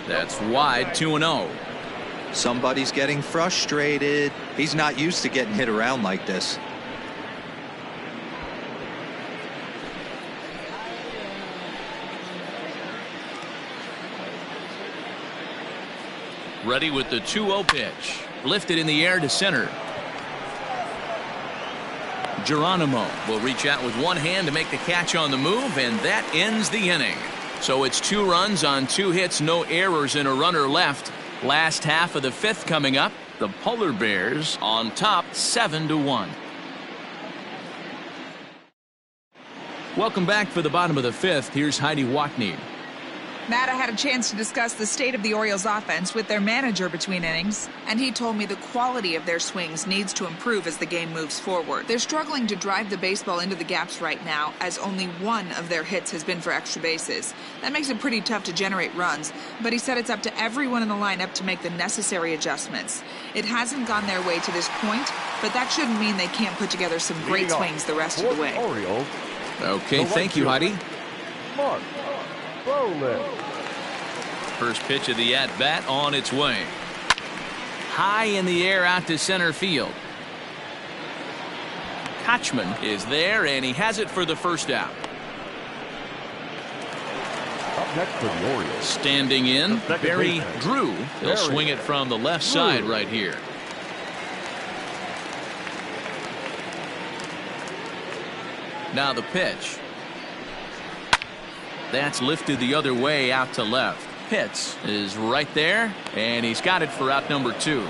That's wide, 2-0. Somebody's getting frustrated. He's not used to getting hit around like this. Ready with the 2-0 pitch. Lifted in the air to center. Geronimo will reach out with one hand to make the catch on the move, and that ends the inning. So it's 2 runs on 2 hits, no errors, and a runner left. Last half of the 5th coming up. The Polar Bears on top 7-1. Welcome back for the bottom of the 5th. Here's Heidi Wackney. Matt, I had a chance to discuss the state of the Orioles offense with their manager between innings, and he told me the quality of their swings needs to improve as the game moves forward. They're struggling to drive the baseball into the gaps right now, as only 1 of their hits has been for extra bases. That makes it pretty tough to generate runs, but he said it's up to everyone in the lineup to make the necessary adjustments. It hasn't gone their way to this point, but that shouldn't mean they can't put together some great swings the rest of the way. Orioles. Okay, thank you, Heidi. Mark Rowland. First pitch of the at-bat on its way. High in the air out to center field. Kochman is there, and he has it for the first out. Up next for the Orioles. Standing in, Barry Drew. He'll swing it from the left side right here. Now the pitch. That's lifted the other way out to left. Pitts is right there, and he's got it for out number 2.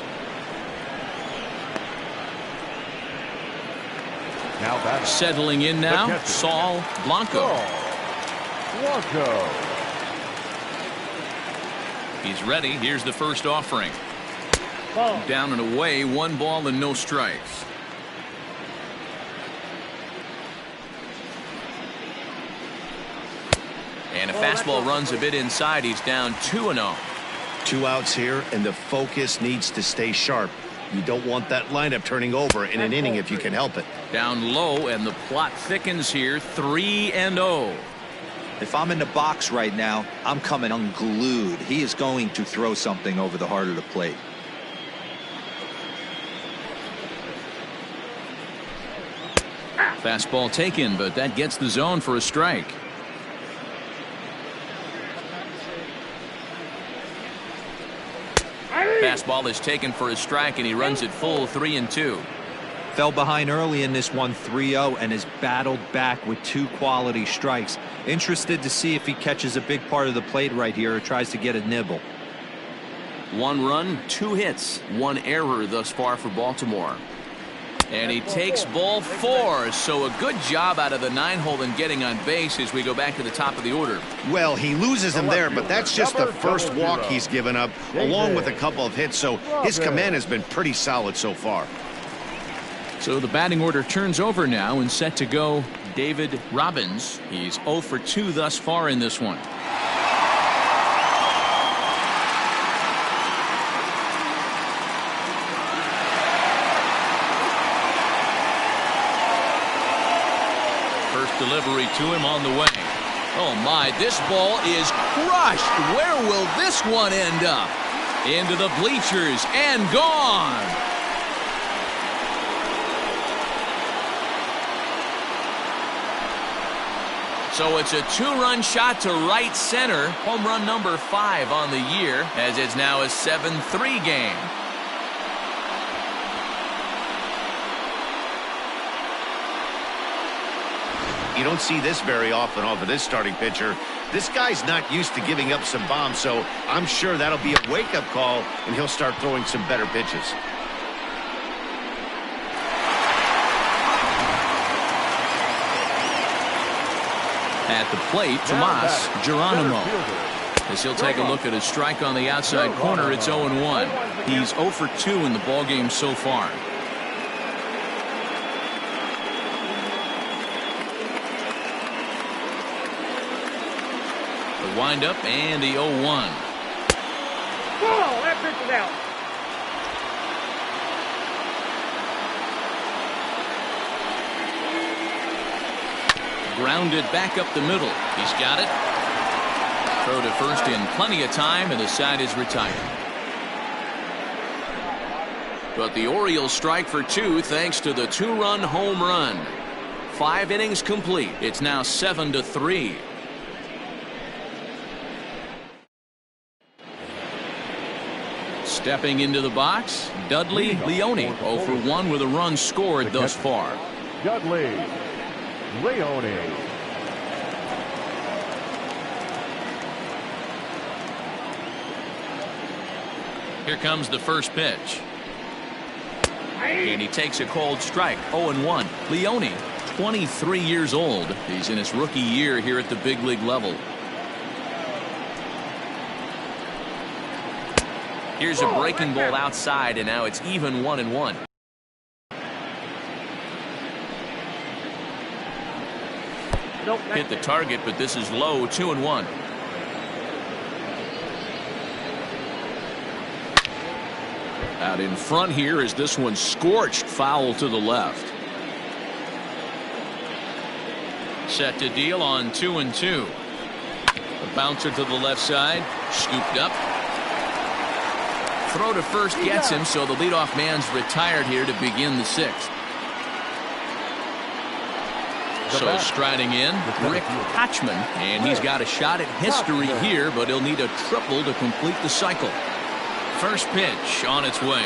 Now that's settling in now, Saul Blanco. Blanco. He's ready. Here's the first offering. Down and away, 1 ball and no strikes. And a fastball runs a bit inside. He's down 2-0. 2 outs here, and the focus needs to stay sharp. You don't want that lineup turning over in an inning if you can help it. Down low, and the plot thickens here. 3-0. If I'm in the box right now, I'm coming unglued. He is going to throw something over the heart of the plate. Fastball taken, but that gets the zone for a strike. Fastball is taken for a strike, and he runs it full. 3-2. Fell behind early in this one, 3-0, and has battled back with 2 quality strikes. Interested to see if he catches a big part of the plate right here or tries to get a nibble. 1 run, 2 hits, 1 error thus far for Baltimore. And he takes ball 4, so a good job out of the 9-hole in getting on base as we go back to the top of the order. Well, he loses him there, but that's just the first walk he's given up, along with a couple of hits, so his command has been pretty solid so far. So the batting order turns over now, and set to go David Robbins. He's 0 for 2 thus far in this one. First delivery to him on the way. Oh my, this ball is crushed. Where will this one end up? Into the bleachers and gone. So it's a 2-run shot to right center. Home run number 5 on the year, as it's now a 7-3 game. You don't see this very often off of this starting pitcher. This guy's not used to giving up some bombs, so I'm sure that'll be a wake-up call, and he'll start throwing some better pitches. At the plate, Tomas Geronimo. As he'll take a look at a strike on the outside corner, it's 0-1. He's 0 for 2 in the ballgame so far. The windup and the 0-1. Oh, that pitch is out. Grounded back up the middle. He's got it. Throw to first in plenty of time, and the side is retired. But the Orioles strike for 2 thanks to the 2-run home run. 5 innings complete. It's now 7-3. Stepping into the box, Dudley Leone, 0 for 1 with a run scored thus far. Dudley Leone. Here comes the first pitch. And he takes a cold strike. 0-1. Leone, 23 years old. He's in his rookie year here at the big league level. Here's a breaking ball outside, and now it's even 1-1. Hit the target, but this is low. 2-1. Out in front here is this one scorched foul to the left. Set to deal on 2-2. A bouncer to the left side, scooped up. Throw to first gets him, so the leadoff man's retired here to begin the 6th. So striding in, Rick Hatchman, and he's got a shot at history here, but he'll need a triple to complete the cycle. First pitch on its way.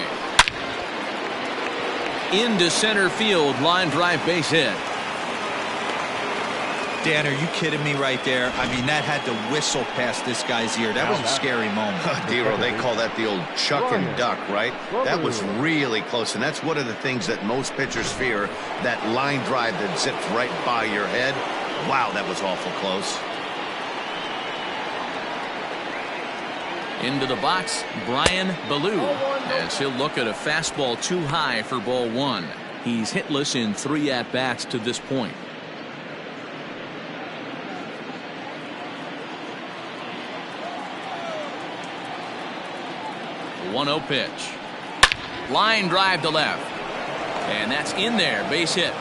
Into center field, line drive base hit. Dan, are you kidding me right there? I mean, that had to whistle past this guy's ear. That was a scary moment. Dero, they call that the old chuck and duck, right? That was really close, and that's one of the things that most pitchers fear, that line drive that zips right by your head. Wow, that was awful close. Into the box, Brian Ballou, as he'll look at a fastball too high for ball one. He's hitless in 3 at-bats to this point. 1-0 pitch. Line drive to left. And that's in there. Base hit.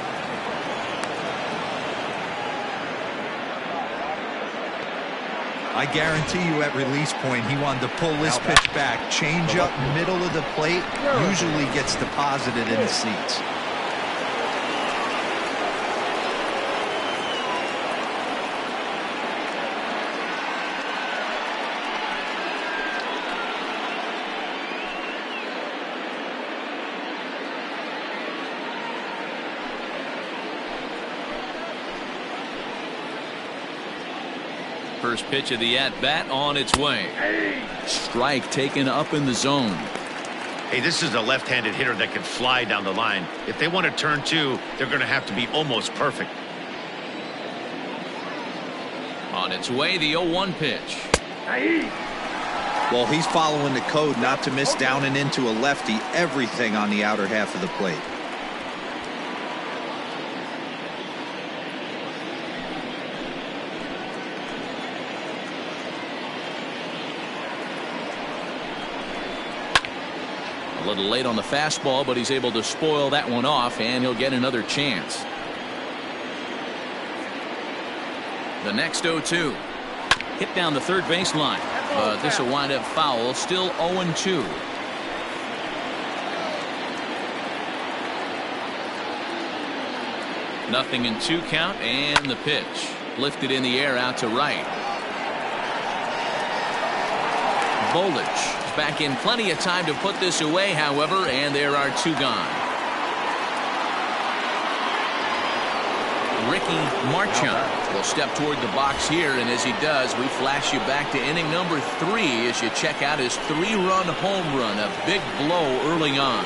I guarantee you at release point he wanted to pull this pitch back. Change up middle of the plate. Usually gets deposited in the seats. First pitch of the at-bat on its way. Strike taken up in the zone. Hey, this is a left-handed hitter that can fly down the line. If they want to turn 2, they're going to have to be almost perfect. On its way, the 0-1 pitch. Well, he's following the code not to miss down and into a lefty. Everything on the outer half of the plate. A little late on the fastball, but he's able to spoil that one off, and he'll get another chance. The next 0-2. Hit down the third baseline. This will wind up foul. Still 0-2. Nothing in 2 count, and the pitch. Lifted in the air out to right. Bolich back in plenty of time to put this away, however, and there are 2 gone. Ricky Marchand will step toward the box here, and as he does, we flash you back to inning number 3 as you check out his 3-run home run, a big blow early on.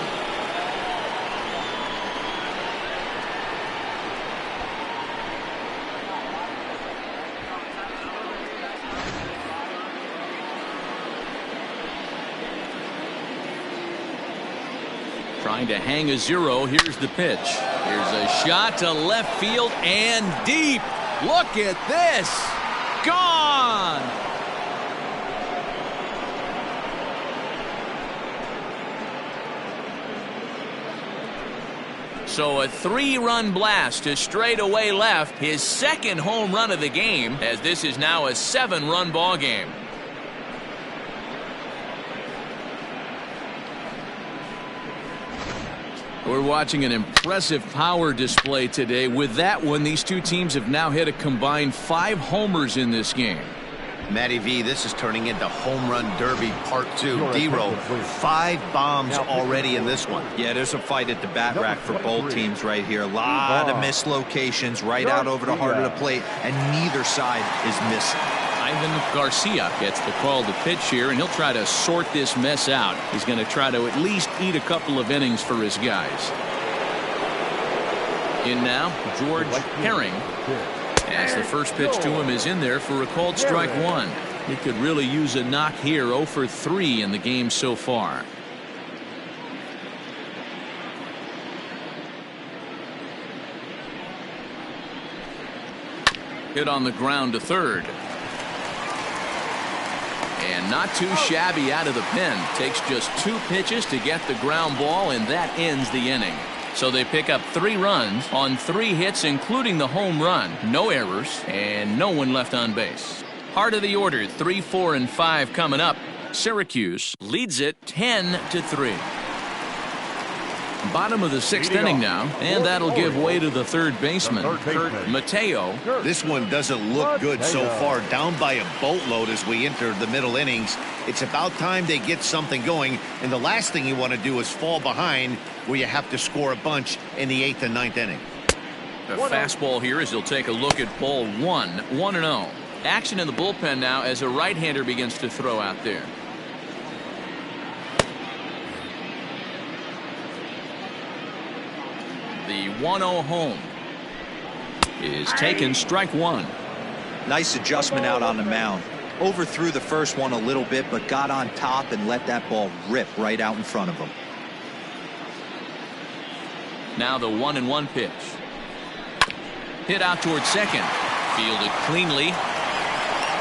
Trying to hang a 0. Here's the pitch. Here's a shot to left field and deep. Look at this. Gone. So a 3-run blast to straightaway left. His second home run of the game, as this is now a 7-run ball game. We're watching an impressive power display today. With that one, these 2 teams have now hit a combined 5 homers in this game. Matty V, this is turning into home run derby part 2. Dero, 5 bombs already in this one. Yeah, there's a fight at the bat rack for both teams right here. A lot of mislocations right out over the heart of the plate, and neither side is missing. Ivan Garcia gets the call to pitch here, and he'll try to sort this mess out. He's going to try to at least eat a couple of innings for his guys. In now, George Herring, as the first pitch to him is in there for a called strike 1. He could really use a knock here. 0 for 3 in the game so far. Hit on the ground to third. And not too shabby out of the pen. Takes just 2 pitches to get the ground ball, and that ends the inning. So they pick up 3 runs on 3 hits, including the home run. No errors, and no one left on base. Heart of the order, 3, 4, and 5 coming up. Syracuse leads it 10-3. Bottom of the 6th inning now, and that'll give way to the third baseman, Kurt Mateo. This one doesn't look good so far. Down by a boatload as we enter the middle innings. It's about time they get something going, and the last thing you want to do is fall behind where you have to score a bunch in the 8th and 9th inning. A fastball here as he'll take a look at ball 1. 1-0. Action in the bullpen now as a right-hander begins to throw out there. The 1-0 home is taken, strike 1. Nice adjustment out on the mound. Overthrew the first one a little bit, but got on top and let that ball rip right out in front of him. Now the 1-1 pitch. Hit out towards second. Fielded cleanly.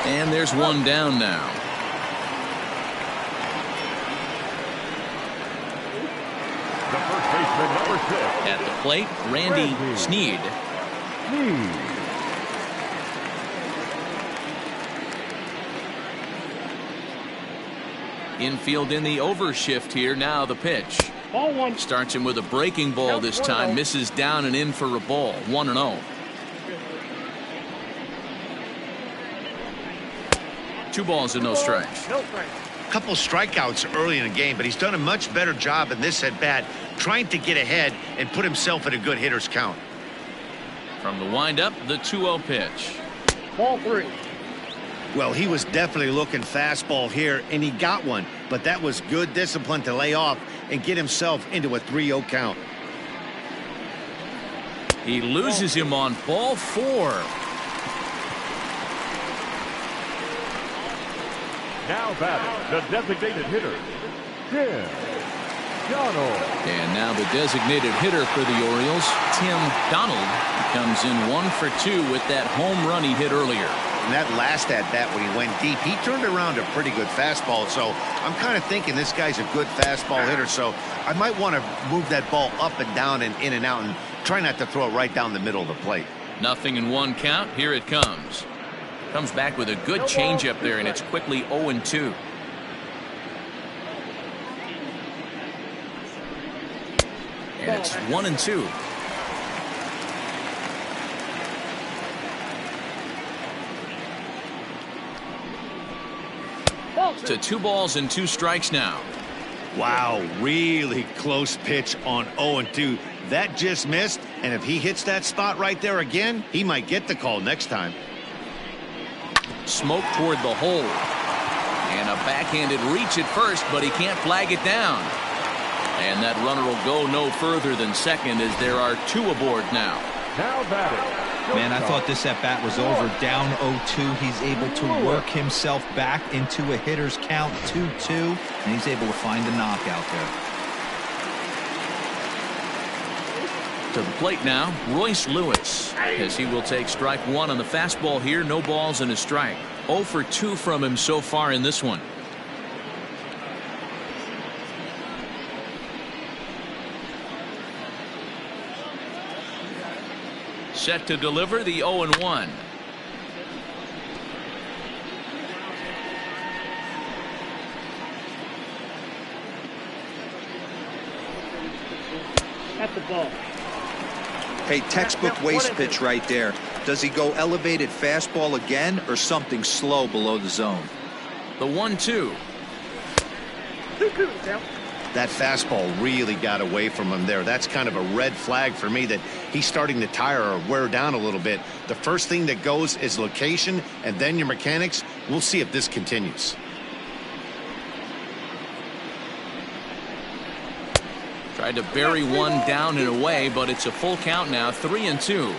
And there's one down now. The first baseman, number 6. At the plate, Randy Sneed. Infield in the overshift here. Now the pitch. Ball 1. Starts him with a breaking ball this time. Misses down and in for a ball. 1-0. 2 balls and no strikes. No strikes. Couple strikeouts early in the game, but he's done a much better job in this at bat trying to get ahead and put himself at a good hitter's count. From the windup, the 2-0 pitch. Ball 3. Well, he was definitely looking fastball here, and he got one, but that was good discipline to lay off and get himself into a 3-0 count. He loses him on ball 4. Now batting, the designated hitter, Tim Donald. And now the designated hitter for the Orioles, Tim Donald, comes in 1 for 2 with that home run he hit earlier. And that last at bat when he went deep, he turned around a pretty good fastball. So I'm kind of thinking this guy's a good fastball hitter. So I might want to move that ball up and down and in and out and try not to throw it right down the middle of the plate. 0-1 count. Here it comes. Comes back with a good changeup there, and it's quickly 0-2. And it's 1-2. To 2 balls and 2 strikes now. Wow, really close pitch on 0-2. That just missed, and if he hits that spot right there again, he might get the call next time. Smoke toward the hole. And a backhanded reach at first, but he can't flag it down. And that runner will go no further than second as there are 2 aboard now. Now batting. Man, I thought this at bat was over. Down 0-2. He's able to work himself back into a hitter's count, 2-2, and he's able to find a knockout there. To the plate now, Royce Lewis, as he will take strike 1 on the fastball here. No balls and a strike. 0 for 2 from him so far in this one. Set to deliver the 0-1. At the ball. Hey, textbook waste pitch right there. Does he go elevated fastball again or something slow below the zone? The 1-2. 2-2 down. That fastball really got away from him there. That's kind of a red flag for me that he's starting to tire or wear down a little bit. The first thing that goes is location and then your mechanics. We'll see if this continues. Tried to bury one down and away, but it's a full count now. 3-2.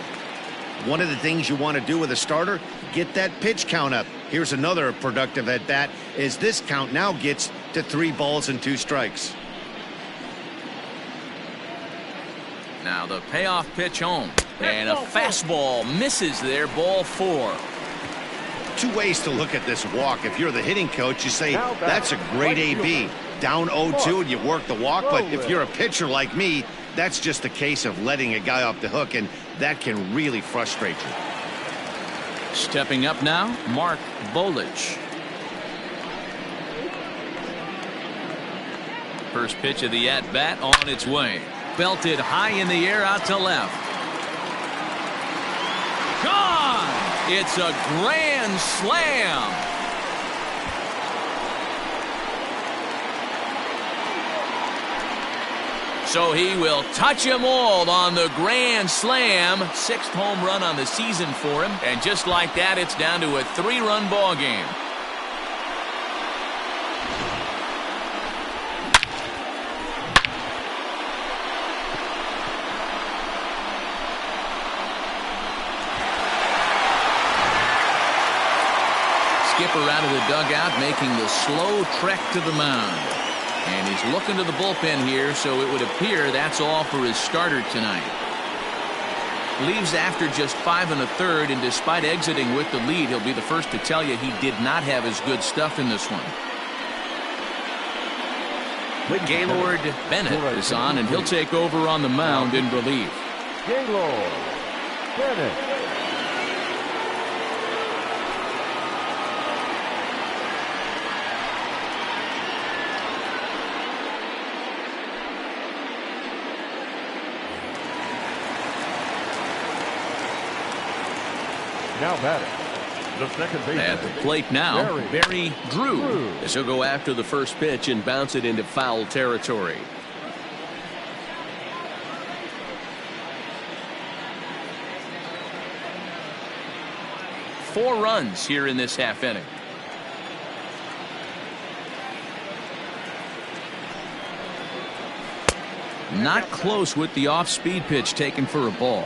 One of the things you want to do with a starter, get that pitch count up. Here's another productive at bat as this count now gets to 3 balls and 2 strikes. Now the payoff pitch home, and a fastball misses there. Ball 4. 2 ways to look at this walk. If you're the hitting coach, you say that's a great AB. Down 0-2 and you work the walk, but if you're a pitcher like me, that's just a case of letting a guy off the hook, and that can really frustrate you. Stepping up now, Mark Bolich. First pitch of the at-bat on its way. Belted high in the air out to left. Gone! It's a grand slam. So he will touch them all on the grand slam. 6th home run on the season for him. And just like that, it's down to a 3-run ball game. Skipper out of the dugout, making the slow trek to the mound. And he's looking to the bullpen here, so it would appear that's all for his starter tonight. Leaves after just 5 1/3, and despite exiting with the lead, he'll be the first to tell you he did not have his good stuff in this one. Gaylord Bennett is on, and he'll take over on the mound in relief. Gaylord Bennett. Now batting, the second baseman. At the plate now, Barry Drew. As he'll go after the first pitch and bounce it into foul territory. Four runs here in this half inning. Not close with the off-speed pitch taken for a ball.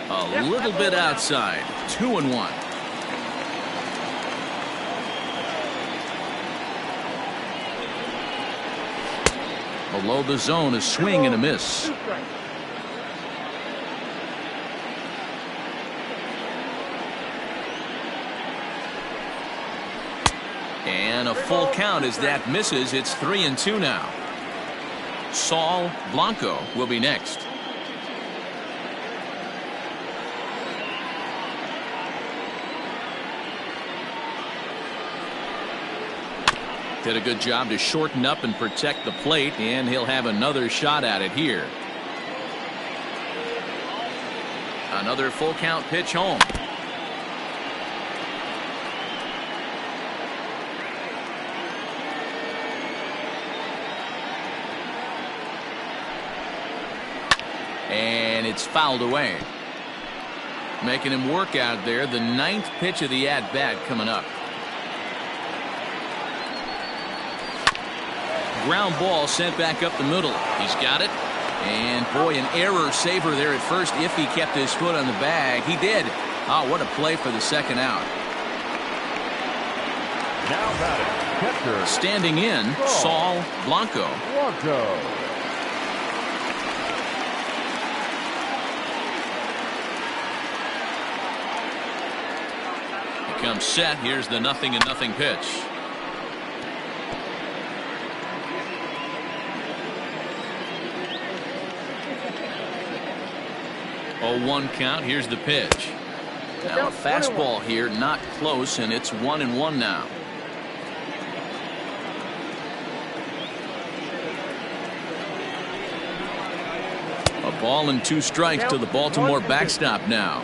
A little bit outside. 2-1. Below the zone, a swing and a miss. And a full count as that misses. It's 3-2 now. Saul Blanco will be next. Did a good job to shorten up and protect the plate, and he'll have another shot at it here. Another full count pitch home. And it's fouled away. Making him work out there. The 9th pitch of the at-bat coming up. Ground ball sent back up the middle. He's got it. And boy, an error saver there at first if he kept his foot on the bag. He did. Oh, what a play for the second out. Now batting, catcher. Standing in, Saul Blanco. He comes set. Here's the 0-0 pitch. 0-1 count. Here's the pitch. Now a fastball here, not close, and it's 1-1 now. A ball and 2 strikes to the Baltimore backstop now.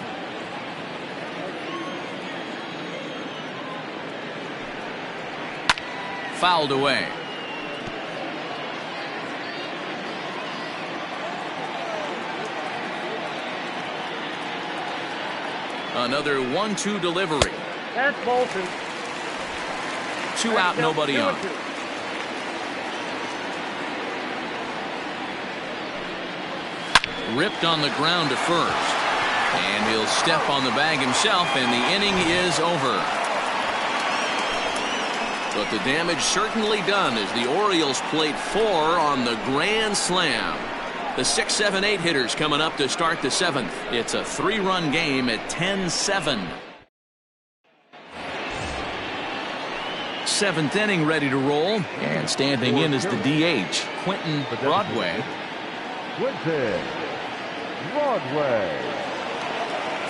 Fouled away. Another 1-2 delivery. That's Bolton. 2 out, nobody on. Ripped on the ground to first. And he'll step on the bag himself, and the inning is over. But the damage certainly done as the Orioles plate 4 on the grand slam. The 6, 7, 8 hitters coming up to start the 7th. It's a 3-run game at 10-7. 7th inning ready to roll. And standing in is the DH, Quentin Broadway. Quentin Broadway.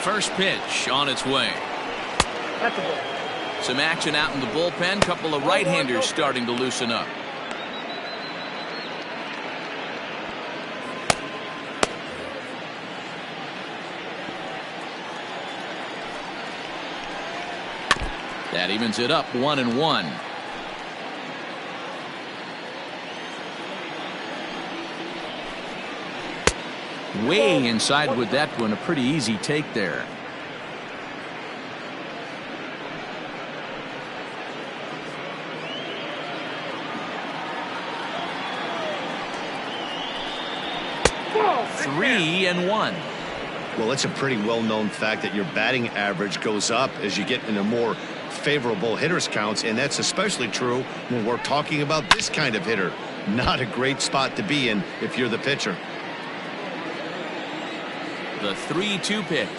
First pitch on its way. That's a ball. Some action out in the bullpen. Couple of right-handers starting to loosen up. That evens it up 1-1. Way inside with that one. A pretty easy take there. Three and one. Well, it's a pretty well-known fact that your batting average goes up as you get into more favorable hitters counts, and that's especially true when we're talking about this kind of hitter. Not a great spot to be in if you're the pitcher. The 3-2 pitch.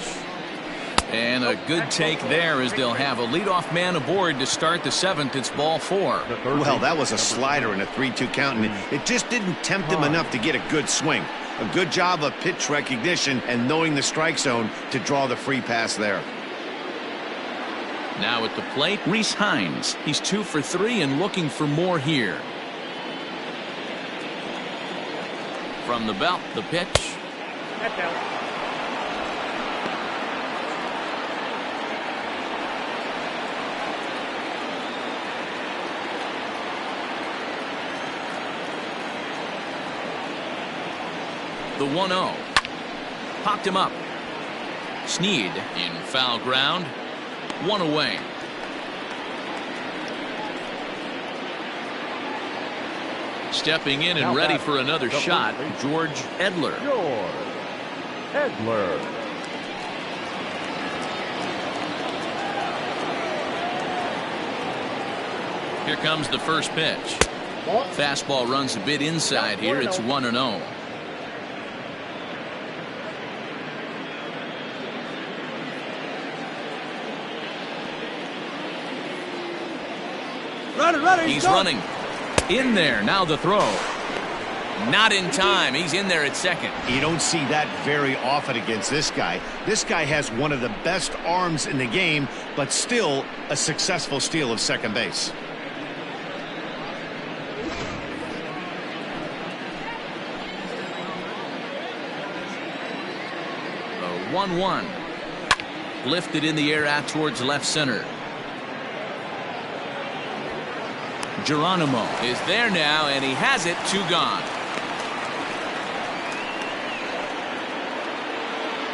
And a good take there as they'll have a leadoff man aboard to start the seventh. It's ball four. Well, that was a slider in a 3-2 count, and it just didn't tempt him enough to get a good swing. A good job of pitch recognition and knowing the strike zone to draw the free pass there. Now at the plate, Rhys Hines. He's 2 for 3 and looking for more here. From the belt, the pitch. That's out. The 1-0. Popped him up. Sneed in foul ground. 1 away. Stepping in and ready for another shot, George Edler. George Edler. Here comes the first pitch. Fastball runs a bit inside here. It's 1-0. He's running. In there. Now the throw. Not in time. He's in there at second. You don't see that very often against this guy. This guy has one of the best arms in the game, but still a successful steal of second base. The 1-1. Lifted in the air out towards left center. Geronimo is there now, and he has it. 2 gone.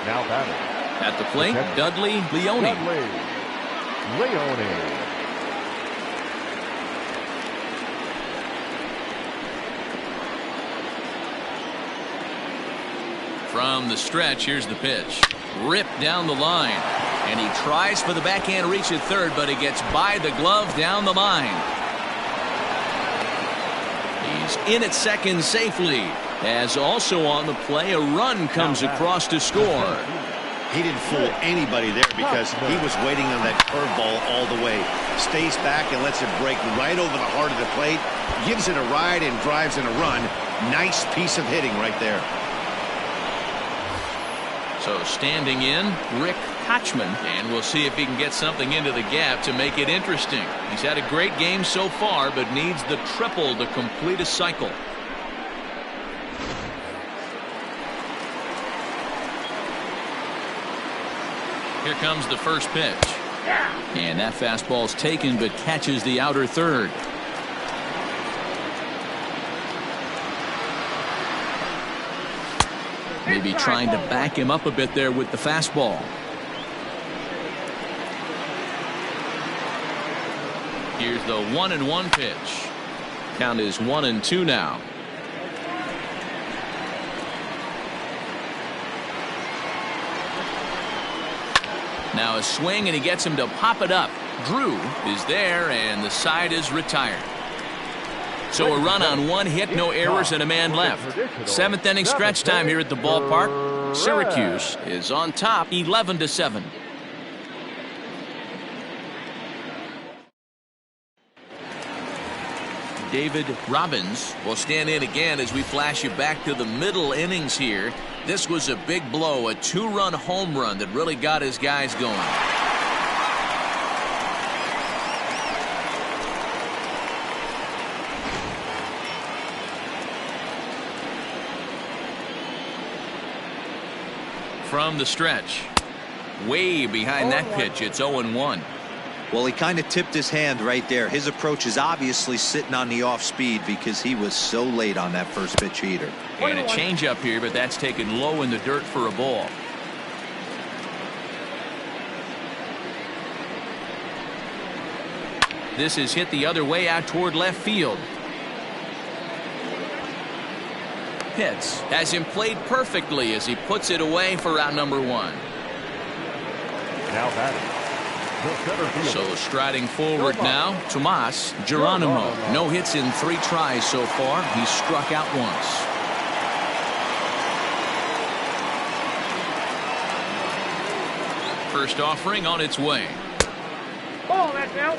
Now batting. At the plate, Dudley Leone. Leone. From the stretch, here's the pitch. Ripped down the line. And he tries for the backhand reach at third, but it gets by the glove down the line. He's in at second safely. As also on the play, a run comes across to score. He didn't fool anybody there because he was waiting on that curveball all the way. Stays back and lets it break right over the heart of the plate. Gives it a ride and drives in a run. Nice piece of hitting right there. So standing in, Rick Hatchman, and we'll see if he can get something into the gap to make it interesting. He's had a great game so far, but needs the triple to complete a cycle. Here comes the first pitch. And that fastball's taken, but catches the outer third. Maybe trying to back him up a bit there with the fastball. Here's the 1-1 pitch. Count is 1-2 now. Now a swing, and he gets him to pop it up. Drew is there, and the side is retired. So a run on 1 hit, no errors, and a man left. 7th inning stretch time here at the ballpark. Syracuse is on top, 11-7. David Robbins will stand in again as we flash you back to the middle innings here. This was a big blow, a 2-run home run that really got his guys going. From the stretch, way behind that pitch, it's 0-1. Well, he kind of tipped his hand right there. His approach is obviously sitting on the off speed because he was so late on that first pitch heater. And a changeup here, but that's taken low in the dirt for a ball. This is hit the other way out toward left field. Hits has him played perfectly as he puts it away for out number 1. Now batting. So striding forward now, Tomas Geronimo. No hits in 3 tries so far. He's struck out once. First offering on its way. Ball, that's out.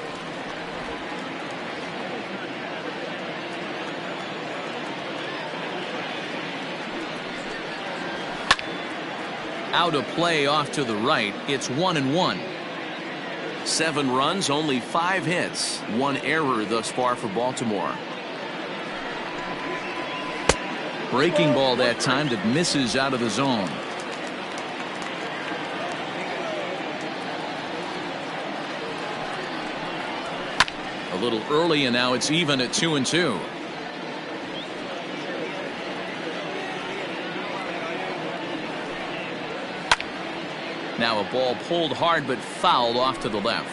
Out of play off to the right. It's 1-1. 7 runs, only 5 hits. 1 error thus far for Baltimore. Breaking ball that time that misses out of the zone. A little early, and now it's even at 2-2. Now a ball pulled hard but fouled off to the left.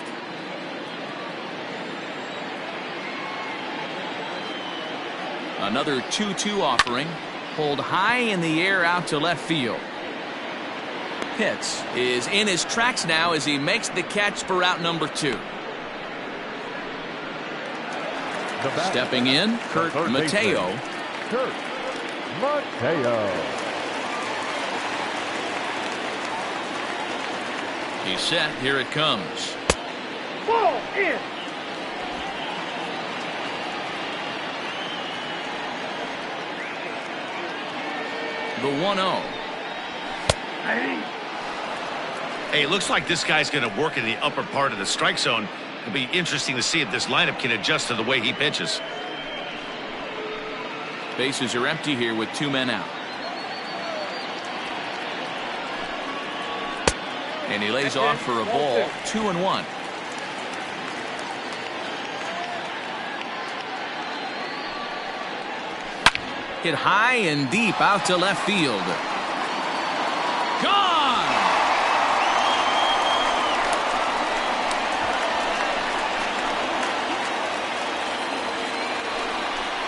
Another 2-2 offering. Pulled high in the air out to left field. Pitts is in his tracks now as he makes the catch for out number 2. Stepping in, Kurt Mateo. Kurt Mateo. He's set. Here it comes. Ball in. The 1-0. Hey, looks like this guy's going to work in the upper part of the strike zone. It'll be interesting to see if this lineup can adjust to the way he pitches. Bases are empty here with 2 men out. And he lays off for a ball. 2-1. Hit high and deep out to left field. Gone!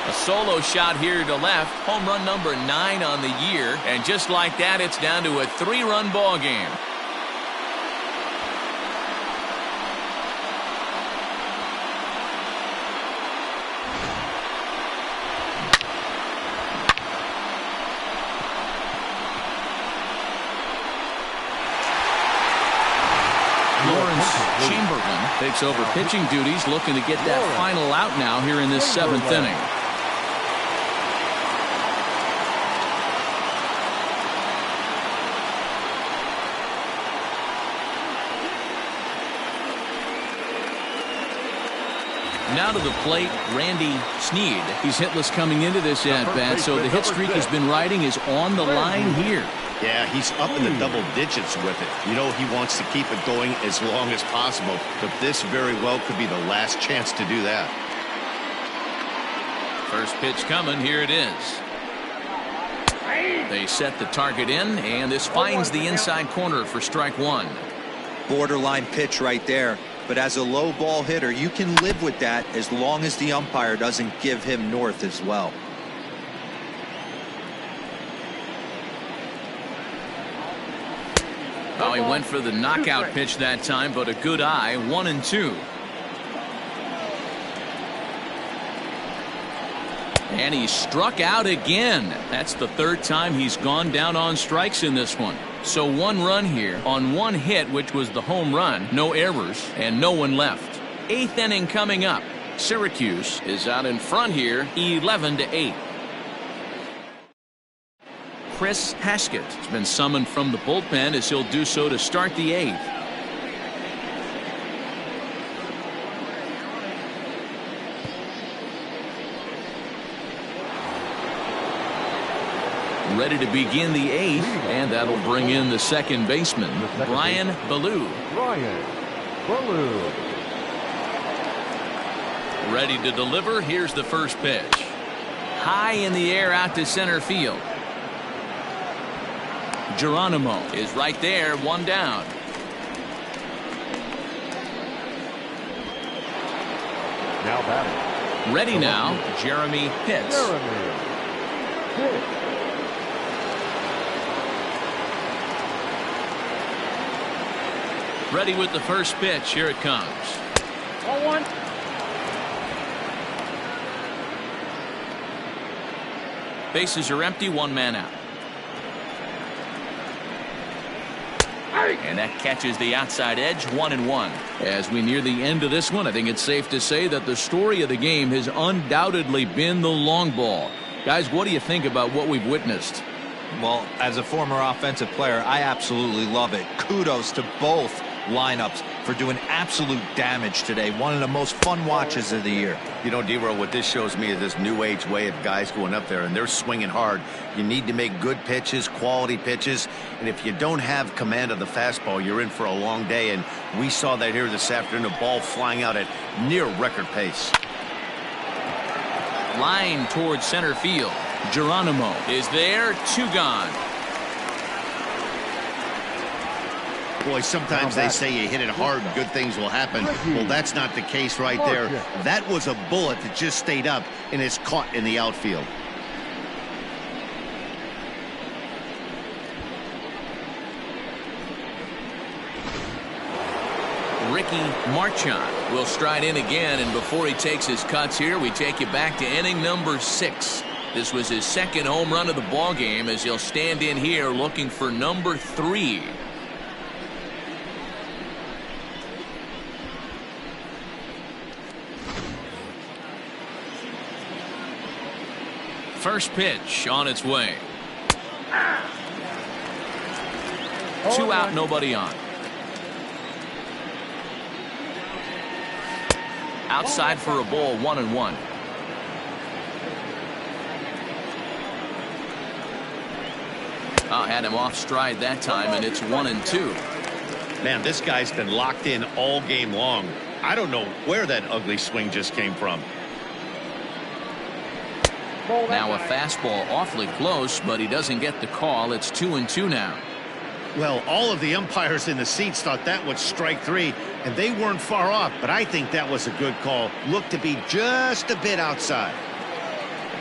A solo shot here to left. Home run number 9 on the year. And just like that, it's down to a 3-run ball game. Takes over pitching duties, looking to get that final out now here in this 7th inning. Now to the plate, Randy Sneed. He's hitless coming into this at-bat, so the hit streak he's been riding is on the line here. Yeah, he's up in the double digits with it. You know, he wants to keep it going as long as possible, but this very well could be the last chance to do that. First pitch coming. Here it is. They set the target in, and this finds the inside corner for strike 1. Borderline pitch right there. But as a low ball hitter, you can live with that as long as the umpire doesn't give him north as well. Oh, he went for the knockout pitch that time, but a good eye. 1-2. And he struck out again. That's the 3rd time he's gone down on strikes in this one. So 1 run here on 1 hit, which was the home run. No errors and no one left. 8th inning coming up. Syracuse is out in front here, 11-8. Chris Haskett has been summoned from the bullpen as he'll do so to start the 8th. Ready to begin the 8th, and that'll bring in the second baseman, Brian Ballou. Ready to deliver. Here's the first pitch. High in the air out to center field. Geronimo is right there, one down. Now batting. Ready now, Jeremy hits. Ready with the first pitch. Here it comes. 0-1. Bases are empty, one man out. And that catches the outside edge, 1-1. As we near the end of this one, I think it's safe to say that the story of the game has undoubtedly been the long ball. Guys, what do you think about what we've witnessed? Well, as a former offensive player, I absolutely love it. Kudos to both lineups for doing absolute damage today. One of the most fun watches of the year. You know, D-Roll, what this shows me is this new age way of guys going up there and they're swinging hard. You need to make good pitches, quality pitches, and if you don't have command of the fastball, you're in for a long day, and we saw that here this afternoon, a ball flying out at near record pace. Line towards center field. Geronimo is there, 2 gone. Boy, sometimes they say you hit it hard and good things will happen. Well, that's not the case right there. That was a bullet that just stayed up and is caught in the outfield. Ricky Marchand will stride in again, and before he takes his cuts here, we take you back to inning number 6. This was his second home run of the ball game as he'll stand in here looking for number 3. First pitch on its way. 2 out, nobody on. Outside for a ball, 1-1. Had him off stride that time, and it's 1-2. Man, this guy's been locked in all game long. I don't know where that ugly swing just came from. Now a fastball awfully close, but he doesn't get the call. It's 2-2 now. Well, all of the umpires in the seats thought that was strike 3, and they weren't far off, but I think that was a good call. Looked to be just a bit outside.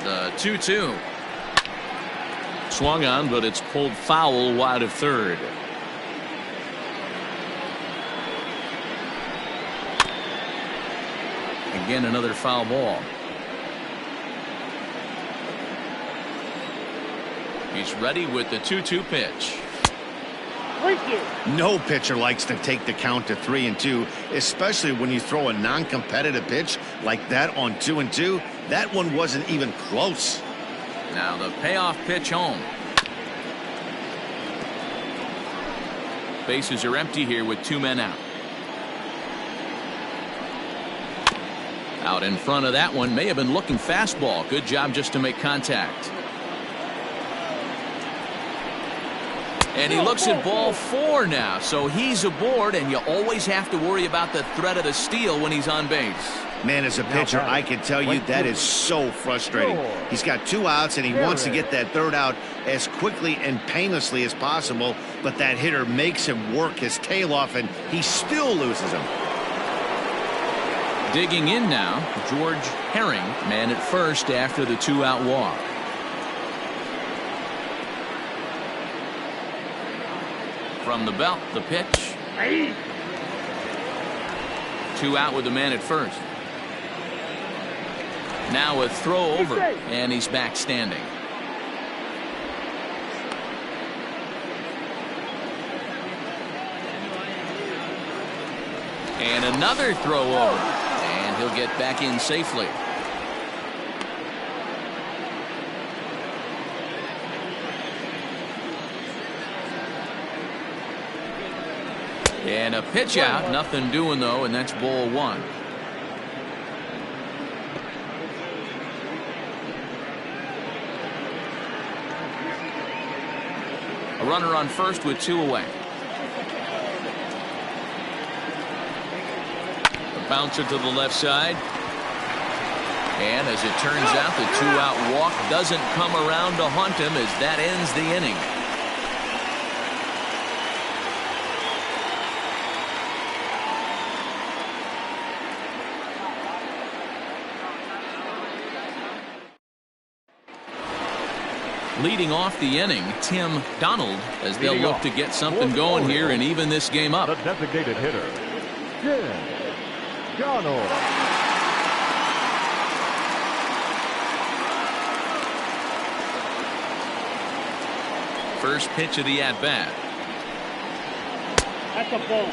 The 2-2. Swung on, but it's pulled foul wide of third. Again, another foul ball. He's ready with the 2-2 pitch. No pitcher likes to take the count to 3-2, especially when you throw a non-competitive pitch like that on 2-2. That one wasn't even close. Now the payoff pitch home. Bases are empty here with 2 men out. Out in front of that one, may have been looking fastball. Good job just to make contact. And he looks at ball 4 now, so he's aboard, and you always have to worry about the threat of the steal when he's on base. Man, as a pitcher, I can tell you that is so frustrating. He's got 2 outs, and he wants to get that 3rd out as quickly and painlessly as possible, but that hitter makes him work his tail off, and he still loses him. Digging in now, George Herring, man at first after the 2-out walk. From the belt, the pitch. 2 out with the man at first. Now a throw over, and he's back standing. And another throw over, and he'll get back in safely. And a pitch out, nothing doing though, and that's ball 1. A runner on first with 2 away. A bouncer to the left side. And as it turns out, the two-out walk doesn't come around to haunt him as that ends the inning. Leading off the inning, Tim Donald, as they'll look to get something going here and even this game up. The designated hitter, Tim Donald. First pitch of the at-bat. That's a ball.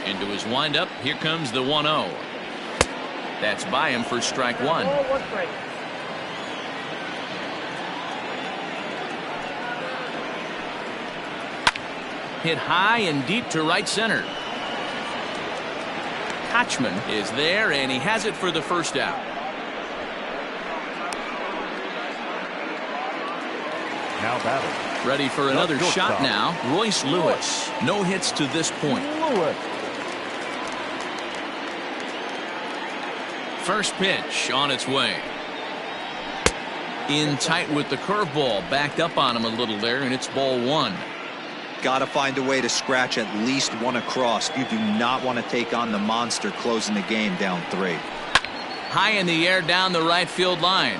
Into his windup. Here comes the 1-0. That's by him for strike one. Hit high and deep to right center. Kochman is there, and he has it for the first out. Now batting. Ready for another shot now. Royce Lewis. No hits to this point. Lewis. First pitch on its way. In tight with the curveball. Backed up on him a little there, and it's ball one. Got to find a way to scratch at least one across. You do not want to take on the monster closing the game down 3. High in the air down the right field line.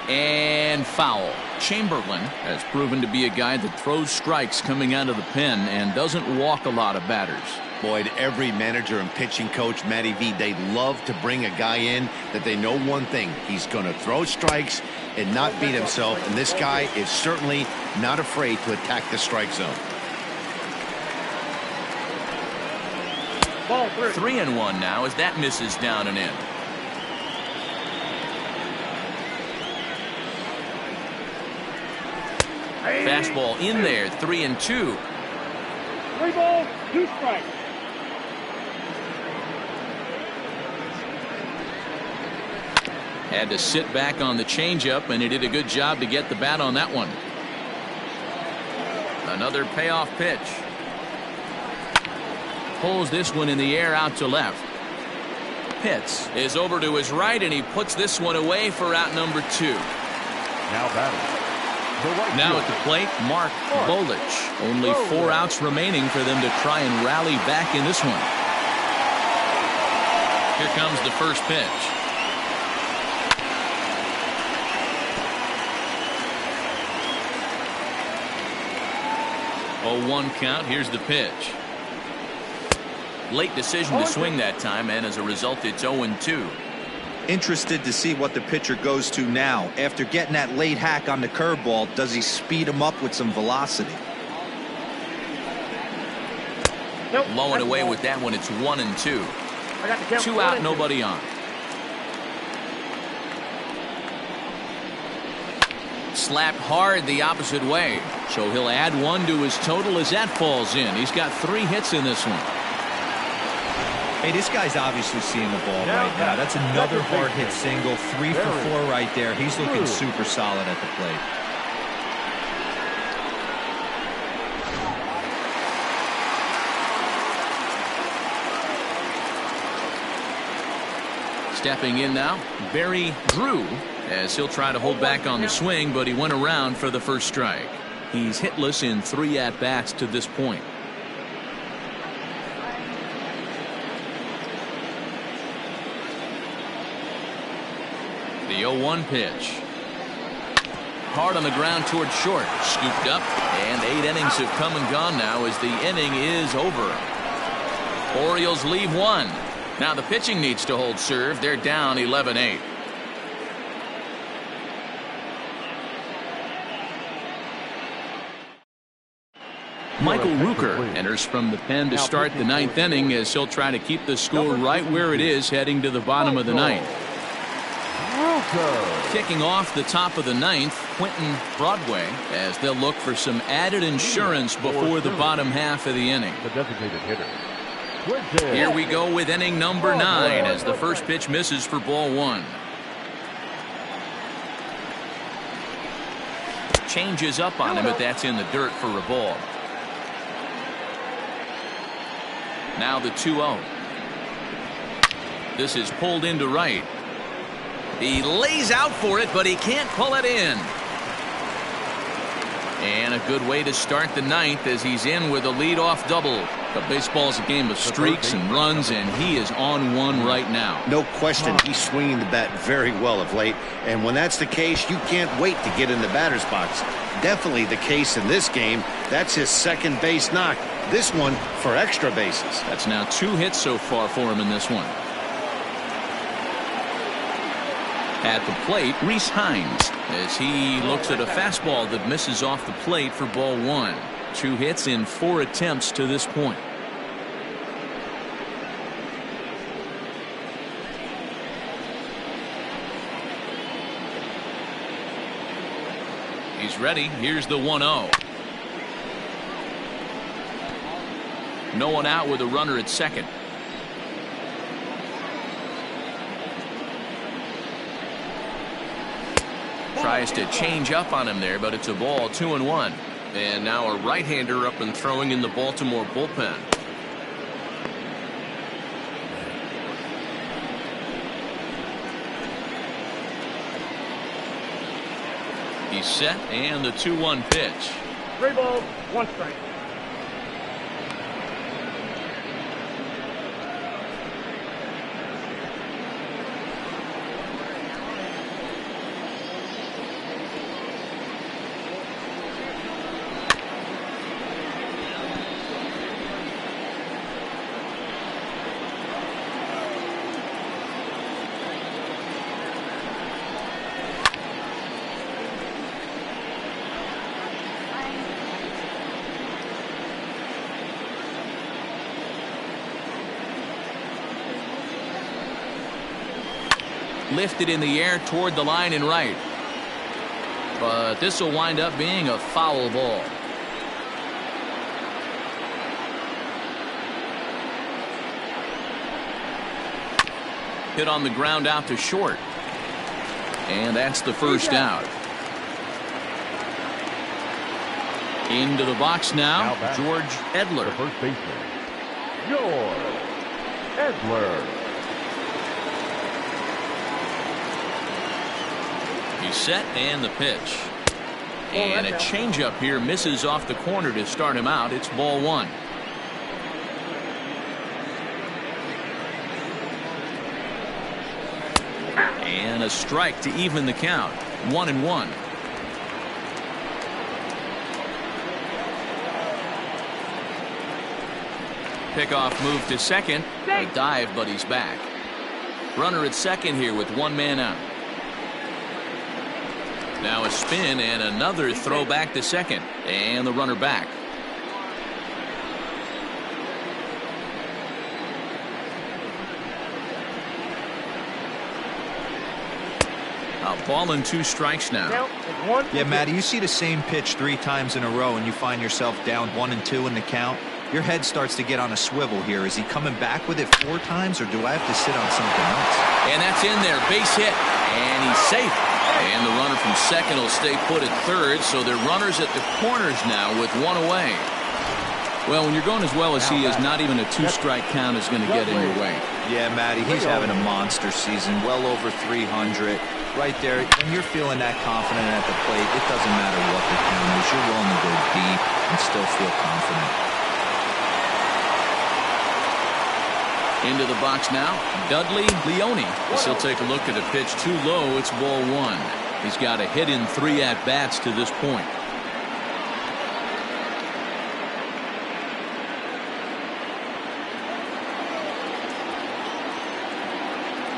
And foul. Chamberlain has proven to be a guy that throws strikes coming out of the pen and doesn't walk a lot of batters. Boyd, every manager and pitching coach, Matty V, they love to bring a guy in that they know one thing. He's going to throw strikes and not beat himself. And this guy is certainly not afraid to attack the strike zone. Ball 3-1 now as that misses down and in. Fastball in there, 3-2. 3 balls, 2 strikes. Had to sit back on the changeup, and he did a good job to get the bat on that one. Another payoff pitch. Pulls this one in the air out to left. Pitts is over to his right, and he puts this one away for out number 2. Now batting. Now at the plate, Mark Bolich. Only 4 outs remaining for them to try and rally back in this one. Here comes the first pitch. 0-1 count. Here's the pitch. Late decision to swing that time, and as a result, it's 0-2. Interested to see what the pitcher goes to now. After getting that late hack on the curveball, does he speed him up with some velocity? Low and away with that one. It's 1-2. 2 out, nobody on. Slapped hard the opposite way, so he'll add 1 to his total as that falls in. He's got 3 hits in this one. Hey, this guy's obviously seeing the ball right now. That's another hard hit single. 3 for 4 right there. He's looking super solid at the plate. Stepping in now, Barry Drew, as he'll try to hold back on the swing, but he went around for the first strike. He's hitless in 3 at-bats to this point. The 0-1 pitch. Hard on the ground towards short. Scooped up, and 8 innings have come and gone now as the inning is over. Orioles leave 1. Now the pitching needs to hold serve. They're down 11-8. Michael Rooker enters from the pen to start the 9th inning as he'll try to keep the score right where it is heading to the bottom of the 9th. Kicking off the top of the 9th, Quentin Broadway, as they'll look for some added insurance before the bottom half of the inning. The designated hitter. Here we go with inning number 9 as the first pitch misses for ball 1. Changes up on him, but that's in the dirt for a ball. Now the 2-0. This is pulled into right. He lays out for it, but he can't pull it in. And a good way to start the ninth as he's in with a leadoff double. But baseball's a game of streaks and runs, and he is on one right now. No question, he's swinging the bat very well of late. And when that's the case, you can't wait to get in the batter's box. Definitely the case in this game. That's his second base knock. This one for extra bases. That's now 2 hits so far for him in this one. At the plate, Reese Hines, as he looks at a fastball that misses off the plate for ball 1. 2 hits in 4 attempts to this point. He's ready. Here's the 1-0. No one out with a runner at second. Tries to change up on him there, but it's a ball. 2-1. And now a right-hander up and throwing in the Baltimore bullpen. He's set, and the 2-1 pitch. 3 balls, 1 strike. Lifted in the air toward the line and right. But this will wind up being a foul ball. Hit on the ground out to short. And that's the first out. Into the box now, George Edler. The first baseman, George Edler. He's set, and the pitch. And a changeup here misses off the corner to start him out. It's ball 1. And a strike to even the count. 1-1. Pickoff move to second. A dive, but he's back. Runner at second here with 1 man out. Now a spin and another throw back to second. And the runner back. A ball and 2 strikes now. Yeah, Matty, you see the same pitch 3 times in a row and you find yourself down 1-2 in the count. Your head starts to get on a swivel here. Is he coming back with it 4 times, or do I have to sit on something else? And that's in there. Base hit. And he's safe. And the runner from second will stay put at third, so they're runners at the corners now with 1 away. Well, when you're going as well as he is, not even a 2-strike count is going to get in your way. Yeah, Matty, he's having a monster season, well over 300. Right there, when you're feeling that confident at the plate, it doesn't matter what the count is. You're willing to go deep and still feel confident. Into the box now, Dudley Leone. As he'll take a look at a pitch too low. It's ball 1. He's got a hit in 3 at-bats to this point.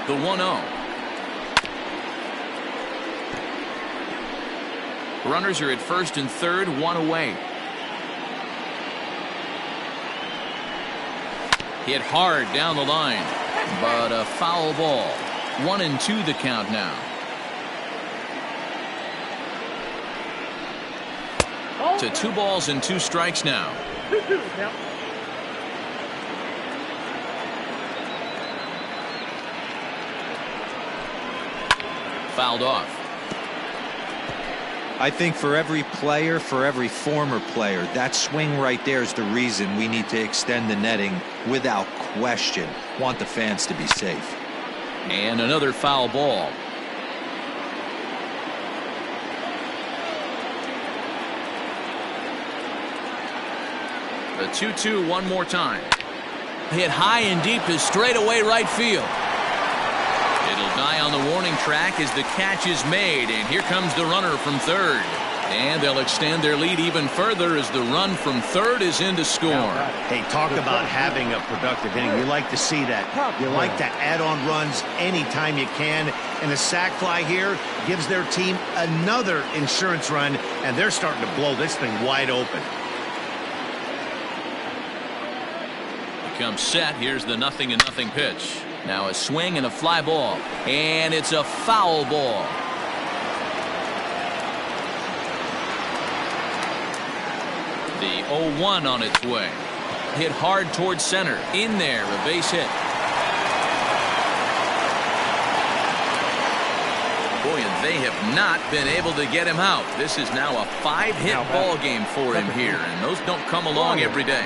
The 1-0. Runners are at first and third, 1 away. Hit hard down the line, but a foul ball. 1-2 the count now. To 2 balls and 2 strikes now. 2-2 count. Fouled off. I think for every player, for every former player, that swing right there is the reason we need to extend the netting without question. Want the fans to be safe. And another foul ball. The 2-2 one more time. Hit high and deep to straightaway right field. It'll die on the warning track as the catch is made, and here comes the runner from third. And they'll extend their lead even further as the run from third is in to score. Hey, talk about having a productive inning. You like to see that. You like to add on runs anytime you can. And the sac fly here gives their team another insurance run, and they're starting to blow this thing wide open. Comes set. Here's the 0-0 pitch. Now a swing and a fly ball, and it's a foul ball. The 0-1 on its way. Hit hard towards center. In there, a base hit. Boy, and they have not been able to get him out. This is now a 5-hit ball game for him here, and those don't come along every day.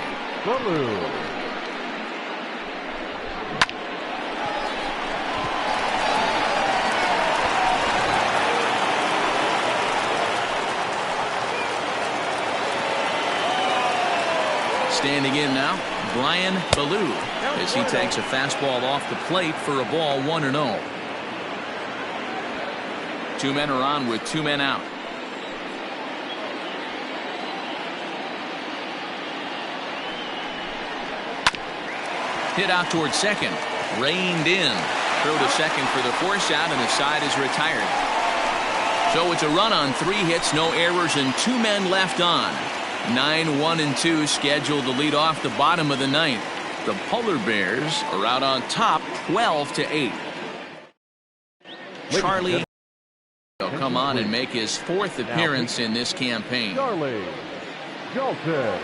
Standing in now, Brian Ballou, as he takes a fastball off the plate for a ball 1-0. Two men are on with two men out. Hit out towards second. Reined in. Throw to second for the force out, and the side is retired. So it's a run on 3 hits, no errors, and 2 men left on. 9-1-2 scheduled to lead off the bottom of the 9th. The Polar Bears are out on top 12-8. Charlie will come on and make his 4th appearance in this campaign. Charlie Dalton.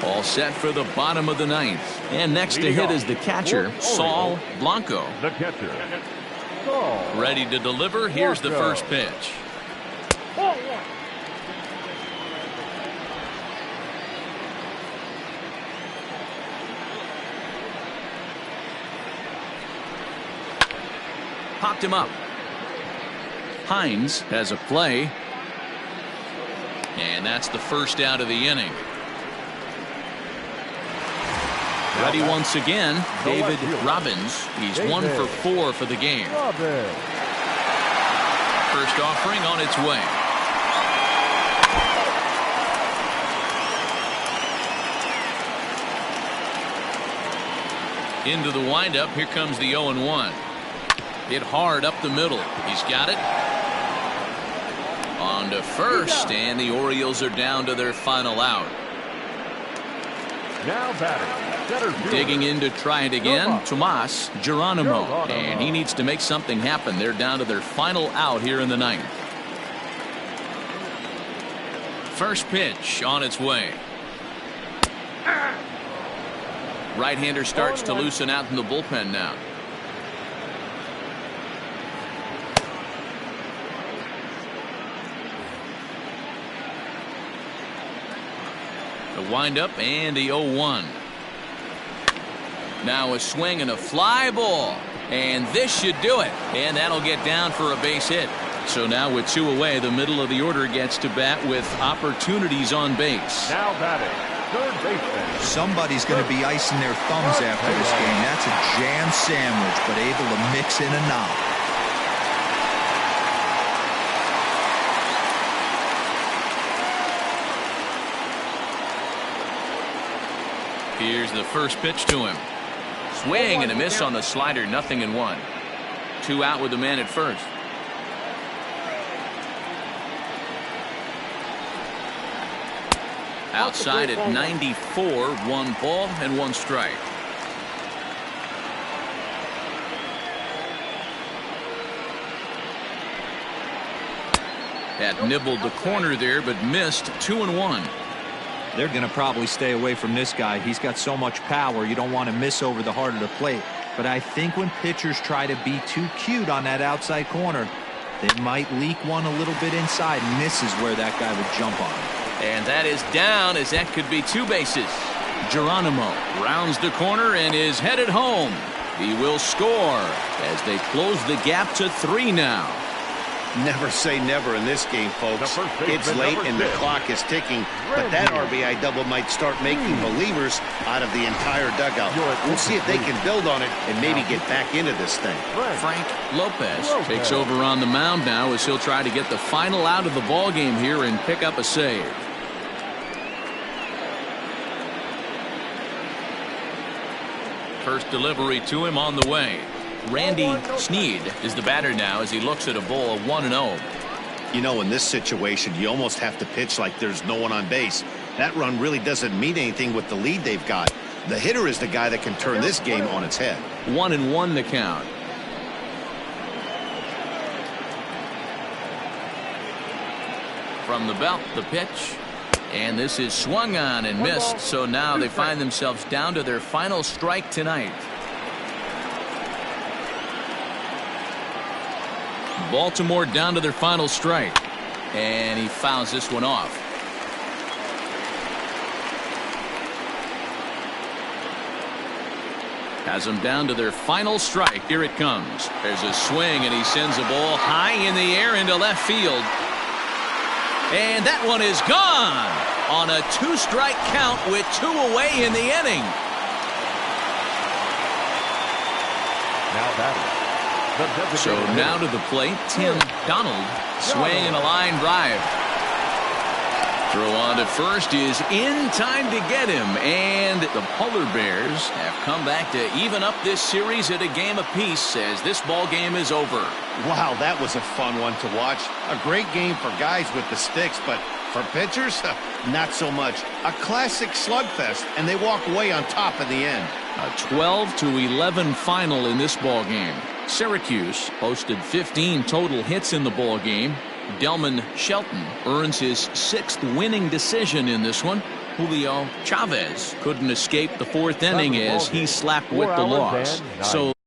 All set for the bottom of the 9th. And next to hit is the catcher, Saul Blanco. The catcher. Ready to deliver. Here's the first pitch. Popped him up. Hines has a play. And that's the first out of the inning. Ready once again, David Robbins. He's 1 for 4 for the game. First offering on its way. Into the windup. Here comes the 0-1. Hit hard up the middle. He's got it. On to first, and the Orioles are down to their final out. Now batting. Digging in to try it again, Tomas Geronimo, and he needs to make something happen. They're down to their final out here in the 9th. First pitch on its way. Right-hander starts to loosen out in the bullpen now. The windup and the 0-1. Now a swing and a fly ball. And this should do it. And that'll get down for a base hit. So now with 2 away, the middle of the order gets to bat with opportunities on base. Now batting, third baseman. Somebody's going to be icing their thumbs after this game. That's a jam sandwich, but able to mix in a knock. Here's the first pitch to him. Swing and a miss on the slider. 0-1. 2 out with the man at first. Outside at 94. 1 ball and 1 strike. That nibbled the corner there, but missed. 2-1. They're going to probably stay away from this guy. He's got so much power. You don't want to miss over the heart of the plate. But I think when pitchers try to be too cute on that outside corner, they might leak one a little bit inside, and this is where that guy would jump on him. And that is down, as that could be 2 bases. Geronimo rounds the corner and is headed home. He will score as they close the gap to 3 now. Never say never in this game, folks. It's late and the clock is ticking, but that RBI double might start making believers out of the entire dugout. We'll see if they can build on it and maybe get back into this thing. Frank Lopez takes over on the mound now as he'll try to get the final out of the ball game here and pick up a save. First delivery to him on the way. Randy Sneed is the batter now as he looks at a ball 1-0. You know, in this situation, you almost have to pitch like there's no one on base. That run really doesn't mean anything with the lead they've got. The hitter is the guy that can turn this game on its head. 1-1 the count. From the belt, the pitch. And this is swung on and missed, so now they find themselves down to their final strike tonight. Baltimore down to their final strike, and he fouls this one off. Has them down to their final strike. Here it comes. There's a swing, and he sends a ball high in the air into left field. And that one is gone on a 2-strike count with 2 away in the inning. Now batting. So now to the plate, Tim Donald, swing and a line drive. Throw on to first is in time to get him, and the Polar Bears have come back to even up this series at a game apiece as this ball game is over. Wow, that was a fun one to watch. A great game for guys with the sticks, but for pitchers, not so much. A classic slugfest, and they walk away on top in the end. A 12-11 final in this ball game. Syracuse posted 15 total hits in the ball game. Delman Shelton earns his 6th winning decision in this one. Julio Chavez couldn't escape the 4th inning as he slapped with the loss. So